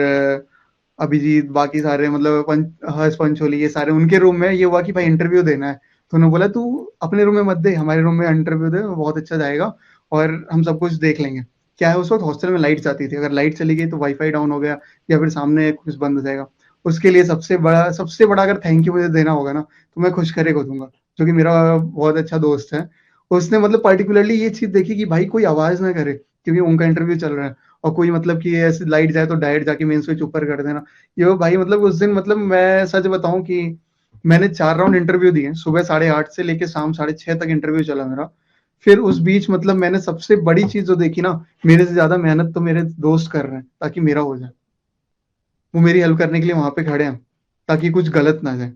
अभिजीत, बाकी सारे मतलब हर्ष पंचोली, ये सारे उनके रूम में। ये हुआ कि भाई इंटरव्यू देना है, तो उन्होंने बोला तू अपने रूम में मत दे, हमारे रूम में इंटरव्यू दे, बहुत अच्छा जाएगा और हम सब कुछ देख लेंगे। क्या है, उस वक्त हॉस्टल में लाइट जाती थी, अगर लाइट चली गई तो वाईफाई डाउन हो गया या फिर सामने कुछ बंद हो जाएगा। उसके लिए सबसे बड़ा अगर थैंक यू मुझे देना होगा ना, तो मैं खुश करे को दूंगा, जो कि मेरा बहुत अच्छा दोस्त है। उसने मतलब पर्टिकुलरली ये चीज देखी कि भाई कोई आवाज ना करे, क्योंकि उनका इंटरव्यू चल रहा है, और कोई मतलब कि ऐसे लाइट जाए तो डायरेक्ट जाके मेन स्विच ऊपर कर देना। ये भाई मतलब उस दिन, मतलब मैं सच बताऊं कि मैंने 4 राउंड इंटरव्यू दिए, सुबह 8:30 से लेके शाम 6:30 तक इंटरव्यू चला मेरा। फिर उस बीच मतलब मैंने सबसे बड़ी चीज जो देखी ना, मेरे से ज्यादा मेहनत तो मेरे दोस्त कर रहे हैं ताकि मेरा हो जाए। वो मेरी हेल्प करने के लिए वहां पे खड़े हैं ताकि कुछ गलत ना जाए।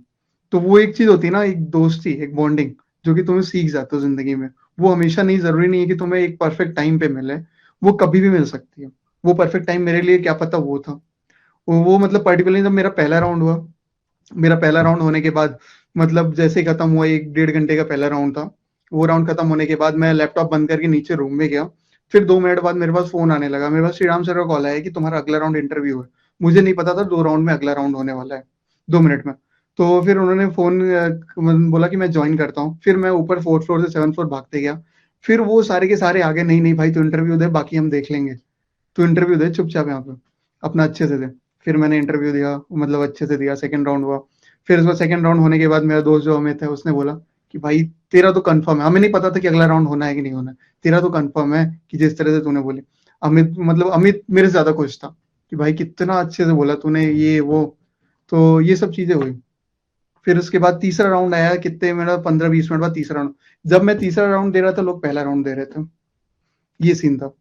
तो वो एक चीज होती है ना, एक दोस्ती, एक बॉन्डिंग, जो कि तुम्हें सीख जाते हो जिंदगी में, वो हमेशा नहीं, जरूरी नहीं है कि तुम्हें एक परफेक्ट टाइम पे मिले, वो कभी भी मिल सकती है। वो परफेक्ट टाइम मेरे लिए क्या पता वो था। वो मतलब पर्टिकुलरली जब मेरा पहला राउंड हुआ, मेरा पहला राउंड होने के बाद मतलब जैसे ही खत्म हुआ, 1 डेढ़ घंटे का पहला राउंड था। वो राउंड खत्म होने के बाद मैं लैपटॉप बंद करके नीचे रूम में गया। फिर 2 मिनट बाद मेरे पास फोन आने लगा, मेरे पास श्रीराम सर का कॉल आया कि तुम्हारा अगला राउंड इंटरव्यू है। मुझे नहीं पता था 2 राउंड में अगला राउंड होने वाला है, 2 मिनट में। तो फिर उन्होंने फोन बोला कि मैं ज्वाइन करता हूँ। फिर मैं ऊपर 4th फ्लोर से 7th फ्लोर भागते गया। फिर वो सारे के सारे आगे, नहीं नहीं भाई तू इंटरव्यू दे, बाकी हम देख लेंगे, तू इंटरव्यू दे चुपचाप यहाँ पे, अपना अच्छे से दे। फिर मैंने इंटरव्यू दिया, मतलब अच्छे से दिया, सेकंड राउंड हुआ। फिर उसका सेकंड राउंड होने के बाद मेरा दोस्त जो हमें था उसने बोला कि भाई तेरा तो कंफर्म है, हमें नहीं पता था कि अगला राउंड होना है कि नहीं होना है, तेरा तो कंफर्म है कि जिस तरह से तूने बोली। अमित मेरे से ज्यादा खुश था कि भाई कितना अच्छे से बोला तूने ये वो। तो ये सब चीजें हुई। फिर उसके बाद तीसरा राउंड आया, कितने मेरा 15-20 मिनट बाद तीसरा राउंड। जब मैं तीसरा राउंड दे रहा था, लोग पहला राउंड दे रहे थे, ये सीन था।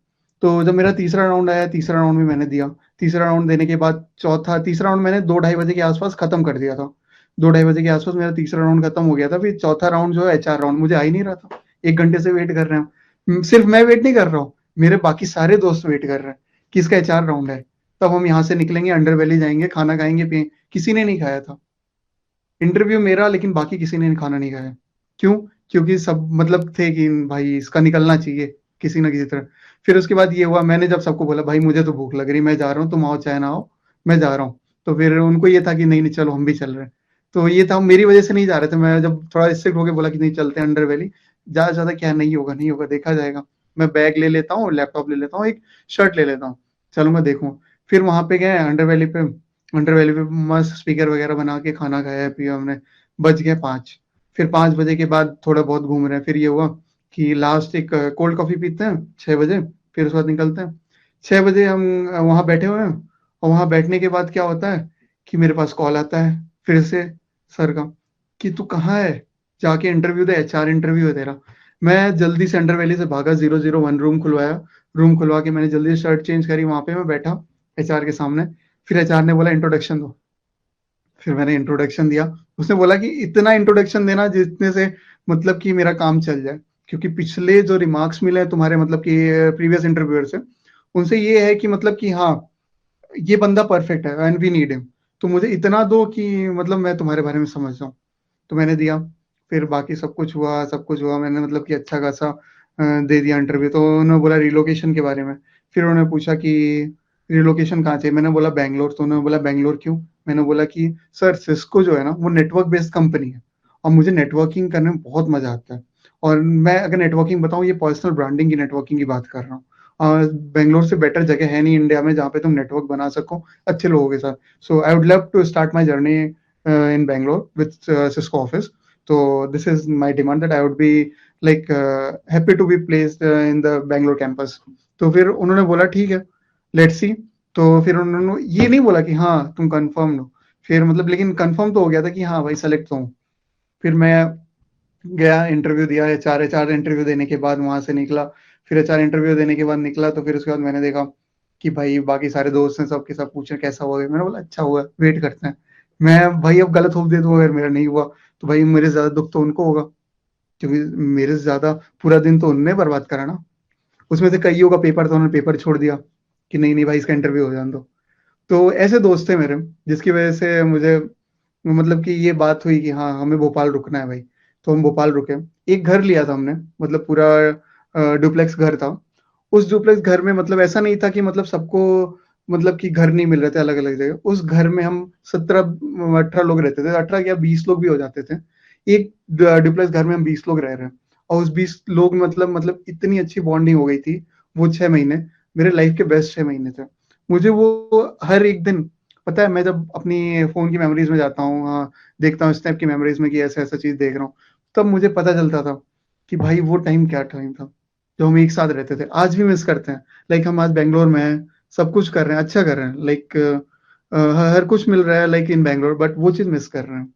तो जब मेरा तीसरा राउंड आया, तीसरा राउंड भी मैंने दिया। तीसरा राउंड देने के बाद चौथा, तीसरा राउंड मैंने 2-2:30 बजे के आसपास खत्म कर दिया था। 2-2:30 बजे के आसपास मेरा तीसरा राउंड खत्म हो गया था। फिर चौथा राउंड जो है HR राउंड, मुझे आ ही नहीं रहा था। 1 घंटे से वेट कर रहे हैं। सिर्फ मैं वेट नहीं कर रहा हूँ, मेरे बाकी सारे दोस्त वेट कर रहे हैं कि इसका HR राउंड है, तब हम यहाँ से निकलेंगे, अंडर वैली जाएंगे, खाना खाएंगे पिए। किसी ने नहीं खाया था। इंटरव्यू मेरा, लेकिन बाकी किसी ने खाना नहीं खाया। क्यों? क्योंकि सब मतलब थे कि भाई इसका निकलना चाहिए किसी ना किसी तरह। फिर उसके बाद ये हुआ, मैंने जब सबको बोला भाई मुझे तो भूख लग रही, मैं जा रहा हूँ, तुम आओ चाहे ना आओ, मैं जा रहा हूँ। तो फिर उनको ये था कि नहीं नहीं चलो हम भी चल रहे हैं। तो ये था, मेरी वजह से नहीं जा रहे थे। मैं जब थोड़ा स्ट्रिक्ट होकर बोला कि नहीं चलते अंडर वैली, ज्यादा ज्यादा क्या, नहीं होगा नहीं होगा, देखा जाएगा। मैं बैग ले लेता हूँ, लैपटॉप ले लेता हूँ, एक शर्ट ले लेता हूँ, चलो मैं देखूँ। फिर वहां पे गए अंडर वैली पे। अंडर वैली पे मस्त स्पीकर वगैरह बना के खाना खाया पिया हमने। बज गए 5। फिर 5 बजे के बाद थोड़ा बहुत घूम रहे हैं। फिर ये हुआ कि लास्ट एक कोल्ड कॉफी पीते हैं 6 बजे, फिर उसके बाद निकलते हैं। 6 बजे हम वहां बैठे हुए हैं, और वहां बैठने के बाद क्या होता है कि मेरे पास कॉल आता है फिर से सर का कि तू कहाँ है, जाके इंटरव्यू दे, HR इंटरव्यू है तेरा। मैं जल्दी से अंडर वैली से भागा, 001 रूम खुलवाया। रूम खुलवा के मैंने जल्दी से शर्ट चेंज करी, वहां पे मैं बैठा HR के सामने। फिर HR ने बोला इंट्रोडक्शन दो। फिर मैंने इंट्रोडक्शन दिया। उसने बोला कि इतना इंट्रोडक्शन देना जितने से मतलब कि मेरा काम चल जाए, क्योंकि पिछले जो रिमार्क्स मिले हैं तुम्हारे मतलब कि प्रीवियस इंटरव्यूअर से, उनसे ये है कि मतलब कि हाँ ये बंदा परफेक्ट है एंड वी नीड हिम। तो मुझे इतना दो कि मतलब मैं तुम्हारे बारे में समझ जाऊँ। तो मैंने दिया। फिर बाकी सब कुछ हुआ, सब कुछ हुआ, मैंने मतलब कि अच्छा खासा दे दिया इंटरव्यू। तो उन्होंने बोला रिलोकेशन के बारे में। फिर उन्होंने पूछा कि रिलोकेशन कहाँ चाहिए, मैंने बोला बैंगलोर। तो उन्होंने बोला बैंगलोर क्यों? मैंने बोला कि सर सिस्को जो है ना वो नेटवर्क बेस्ड कंपनी है, और मुझे नेटवर्किंग करने में बहुत मजा आता है। और मैं अगर नेटवर्किंग बताऊं, ये पर्सनल ब्रांडिंग की नेटवर्किंग की बात कर रहा हूँ। बेंगलोर से बेटर जगह है नहीं इंडिया में जहाँ पे तुम नेटवर्क बना सको अच्छे लोगों के साथ। So I would love to start my journey in Bangalore with Cisco office. So this is my demand that I would be like happy to be placed in the Bangalore campus. तो फिर उन्होंने बोला ठीक है, let's see. तो फिर उन्होंने ये नहीं बोला कि हाँ तुम कंफर्म हो, फिर मतलब लेकिन कंफर्म तो हो गया था कि हाँ भाई सेलेक्ट तो हूँ। फिर मैं गया, इंटरव्यू दिया, HR इंटरव्यू देने के बाद वहां से निकला। फिर HR इंटरव्यू देने के बाद निकला, तो फिर उसके बाद मैंने देखा कि भाई बाकी सारे दोस्त हैं, सबके सब पूछे कैसा हुआ। मैंने बोला अच्छा हुआ, वेट करते हैं। मैं भाई अब गलत होप दे दूं अगर मेरा नहीं हुआ, तो भाई मेरे से ज्यादा दुख तो उनको होगा, क्योंकि मेरे से ज्यादा पूरा दिन तो उनने बर्बाद करा ना। उसमें से कईयों का पेपर था, उन्होंने पेपर छोड़ दिया कि नहीं नहीं भाई इसका इंटरव्यू हो जाने दो। तो ऐसे दोस्त थे मेरे, जिसकी वजह से मुझे मतलब कि ये बात हुई कि हाँ हमें भोपाल रुकना है भाई। तो हम भोपाल रुके। एक घर लिया था हमने, मतलब पूरा डुप्लेक्स घर था। उस डुप्लेक्स घर में मतलब ऐसा नहीं था कि मतलब सबको मतलब कि घर नहीं मिल रहे थे अलग अलग जगह। उस घर में हम 17-18 लोग रहते थे, 18 या 20 लोग भी हो जाते थे। एक डुप्लेक्स घर में हम 20 लोग रह रहे हैं, और उस 20 लोग मतलब इतनी अच्छी बॉन्डिंग हो गई थी। वो 6 महीने मेरे लाइफ के बेस्ट 6 महीने थे। मुझे वो हर एक दिन, पता है मैं जब अपनी फोन की मेमोरीज में जाता हूँ, हाँ, देखता हूँ स्नैप की मेमोरीज में कि ऐसा ऐसा चीज देख रहा हूँ, तब मुझे पता चलता था कि भाई वो टाइम क्या टाइम था जो हम एक साथ रहते थे। आज भी मिस करते हैं। लाइक हम आज बैंगलोर में हैं, सब कुछ कर रहे हैं, अच्छा कर रहे हैं, लाइक हर कुछ मिल रहा है लाइक इन बैंगलोर, बट वो चीज मिस कर रहे हैं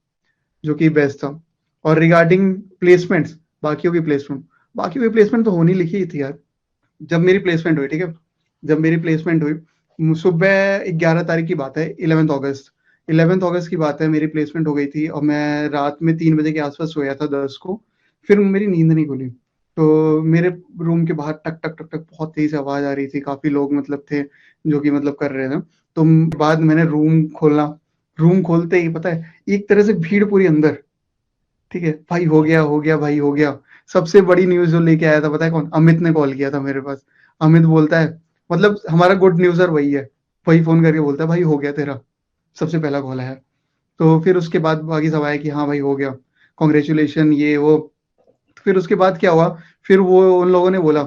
जो कि बेस्ट था। और रिगार्डिंग प्लेसमेंट्स, बाकियों की प्लेसमेंट तो होनी लिखी ही थी यार। जब मेरी प्लेसमेंट हुई, ठीक है, जब मेरी प्लेसमेंट हुई सुबह 11 तारीख की बात है, 11th अगस्त, 11th अगस्त की बात है, मेरी प्लेसमेंट हो गई थी। और मैं रात में 3 बजे के आसपास सोया था 10 को। फिर मेरी नींद नहीं खुली। तो मेरे रूम के बाहर टक टक टक टक बहुत तेज आवाज आ रही थी, काफी लोग मतलब थे जो कि मतलब कर रहे थे। तो बाद मैंने रूम खोलना, रूम खोलते ही पता है एक तरह से भीड़ पूरी अंदर, ठीक है भाई हो गया हो गया भाई हो गया। सबसे बड़ी न्यूज जो लेके आया था पता है कौन? अमित ने कॉल किया था मेरे पास। अमित बोलता है, मतलब हमारा गुड न्यूज़र वही है, वही फोन करके बोलता है भाई हो गया तेरा, सबसे पहला कॉल आया। तो फिर उसके बाद बाकी सब आया कि हाँ भाई हो गया, कॉन्ग्रेचुलेशन ये वो। फिर उसके बाद क्या हुआ, फिर वो उन लोगों ने बोला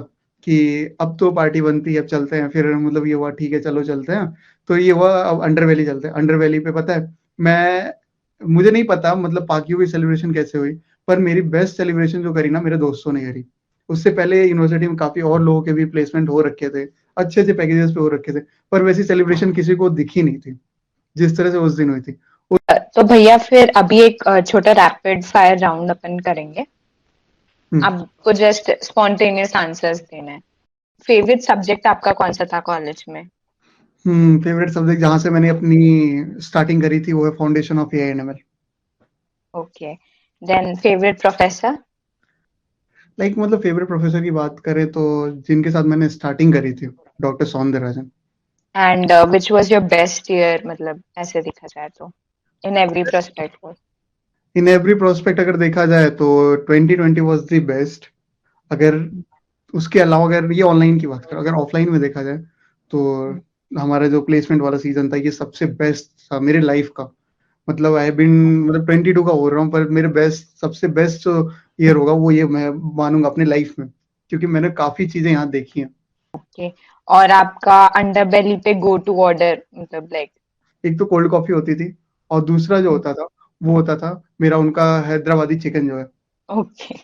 कि अब तो पार्टी बनती है, अब चलते हैं। फिर मतलब ये हुआ ठीक है चलो चलते हैं। तो ये हुआ अब अंडर वैली चलते हैं। अंडर वैली पे पता है मैं, मुझे नहीं पता मतलब बाकियों की सेलिब्रेशन कैसे हुई, पर मेरी बेस्ट सेलिब्रेशन जो करी ना मेरे दोस्तों ने करी। उससे पहले यूनिवर्सिटी में काफी और लोगों के भी प्लेसमेंट हो रखे थे, अच्छे अच्छे पैकेजेस पे हो रखे थे, पर वैसी सेलिब्रेशन किसी को दिखी नहीं थी जिस तरह से उस दिन हुई थी। तो भैया फिर अभी एक छोटा रैपिड फायर राउंड अपन करेंगे। आपको जस्ट स्पॉन्टेनियस आंसर्स देना है। फेवरेट सब्जेक्ट आपका कौन सा था कॉलेज में? फेवरेट सब्जेक्ट जहां से मैंने अपनी स्टार्टिंग करी थी वो है foundation of AI and ML. Okay, then favourite professor? Like मतलब फेवरेट प्रोफेसर की बात करें तो जिनके साथ मैंने स्टार्टिंग करी थी, doctor Soundararajan. And which was your best year, मतलब ऐसे देखा जाए तो in every prospect? In every prospect अगर देखा जाए तो 2020 वाज द बेस्ट। अगर उसके अलावा अगर ये ऑनलाइन की बात करें, अगर ऑफलाइन में देखा जाए तो हमारा जो प्लेसमेंट वाला सीजन था ये सबसे बेस्ट था मेरे लाइफ का। मतलब आई बिन मतलब 22 का हो रहा हूँ, पर मेरे बेस्ट सबसे बेस्ट जो ईयर होगा वो ये मैं मानूंगा अपने लाइफ में, क्योंकि मैंने काफी चीजें यहाँ देखी हैं। ओके, और आपका अंडरबेली पे गो टू ऑर्डर, मतलब लाइक? एक तो कोल्ड कॉफी होती थी, और दूसरा जो होता था वो होता था मेरा उनका हैदराबादी चिकन जो है। ओके,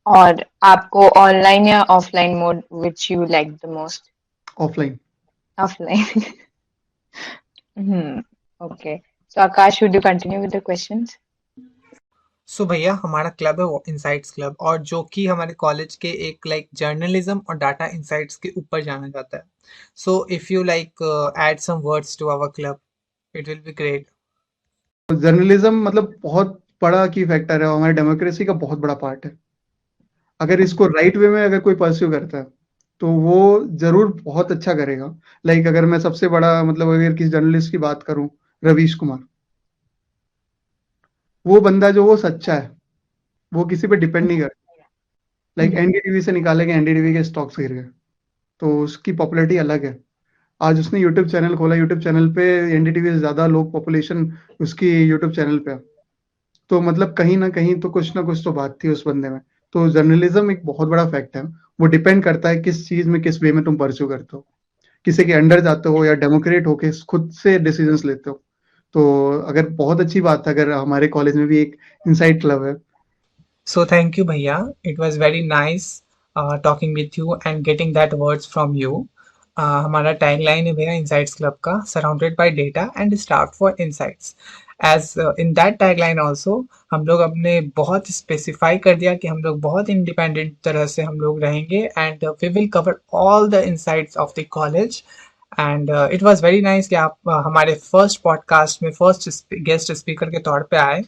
और आपको ऑनलाइन या offline mode which you like the most? Offline. Offline. Okay, so Akash, would you continue with the questions? सो भैया हमारा क्लब है वो इनसाइट्स क्लब, और जो कि हमारे कॉलेज के एक लाइक जर्नलिज्म और डाटा इनसाइट्स के ऊपर जाना जाता है। So if you like add some words to our club, it will be great. Journalism मतलब बहुत बड़ा की फैक्टर है, हमारी डेमोक्रेसी का बहुत बड़ा पार्ट है। अगर इसको राइट वे में अगर कोई परस्यू करता है तो वो जरूर बहुत अच्छा करेगा। लाइक अगर मैं सबसे बड़ा मतलब अगर किसी जर्नलिस्ट की बात करूं, रवीश कुमार, वो बंदा जो वो सच्चा है, वो किसी पे डिपेंड नहीं करता। लाइक एनडीटीवी से निकाले गए, एनडीटीवी के स्टॉक्स गिर गए, तो उसकी पॉपुलैरिटी अलग है। आज उसने यूट्यूब चैनल खोला, यूट्यूब चैनल पे एनडीटीवी से ज्यादा लोग पॉपुलेशन उसकी यूट्यूब चैनल पे है। तो मतलब कहीं ना कुछ तो बात थी उस बंदे में। तो जर्नलिज्म एक बहुत बड़ा फैक्ट है। वो डिपेंड करता है किस चीज में किस वे में तुम परस्यू करते हो, किसी के अंडर जाते हो या डेमोक्रेट होके खुद से डिसीजंस लेते हो। तो अगर बहुत अच्छी बात है अगर हमारे कॉलेज में भी एक इनसाइड क्लब है। So thank you भैया, it was very nice talking with you and getting that words from you. हमारा टैगलाइन है भैया इनसाइट्स क्लब का, surrounded by data and staff for insights. As in that tagline also हम लोग अपने बहुत specify कर दिया कि हम लोग बहुत इंडिपेंडेंट तरह से हम लोग रहेंगे, and we will cover all the insights of the college. And it was very nice कि आप हमारे फर्स्ट पॉडकास्ट में फर्स्ट गेस्ट स्पीकर के तौर पे आए।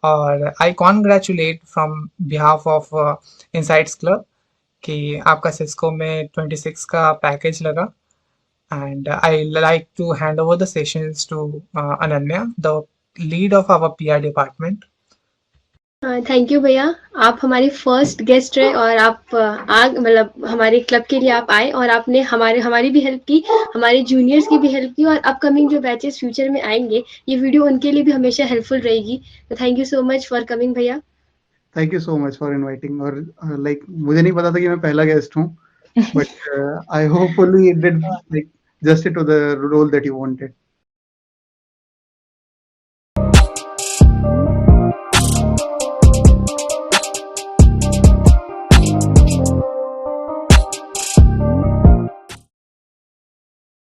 और I congratulate from behalf of insights club कि आपका सिस्को में 26 का पैकेज लगा। And I like to hand over the sessions to Ananya, the lead of our PR department. Thank you भैया, आप हमारी फर्स्ट गेस्ट रहे और आप आग मतलब हमारे क्लब के लिए आप आए और आपने हमारी भी हेल्प की, हमारे जूनियर्स की भी हेल्प की, और अपकमिंग जो बैचेस फ्यूचर में आएंगे ये वीडियो उनके लिए भी हमेशा हेल्पफुल रहेगी। तो thank you so much for coming भैया। Thank you so much for inviting. और लाइक मुझे नहीं पता था कि मैं पहला गेस्ट हूँ, but I hopefully did like justice to the role that you wanted.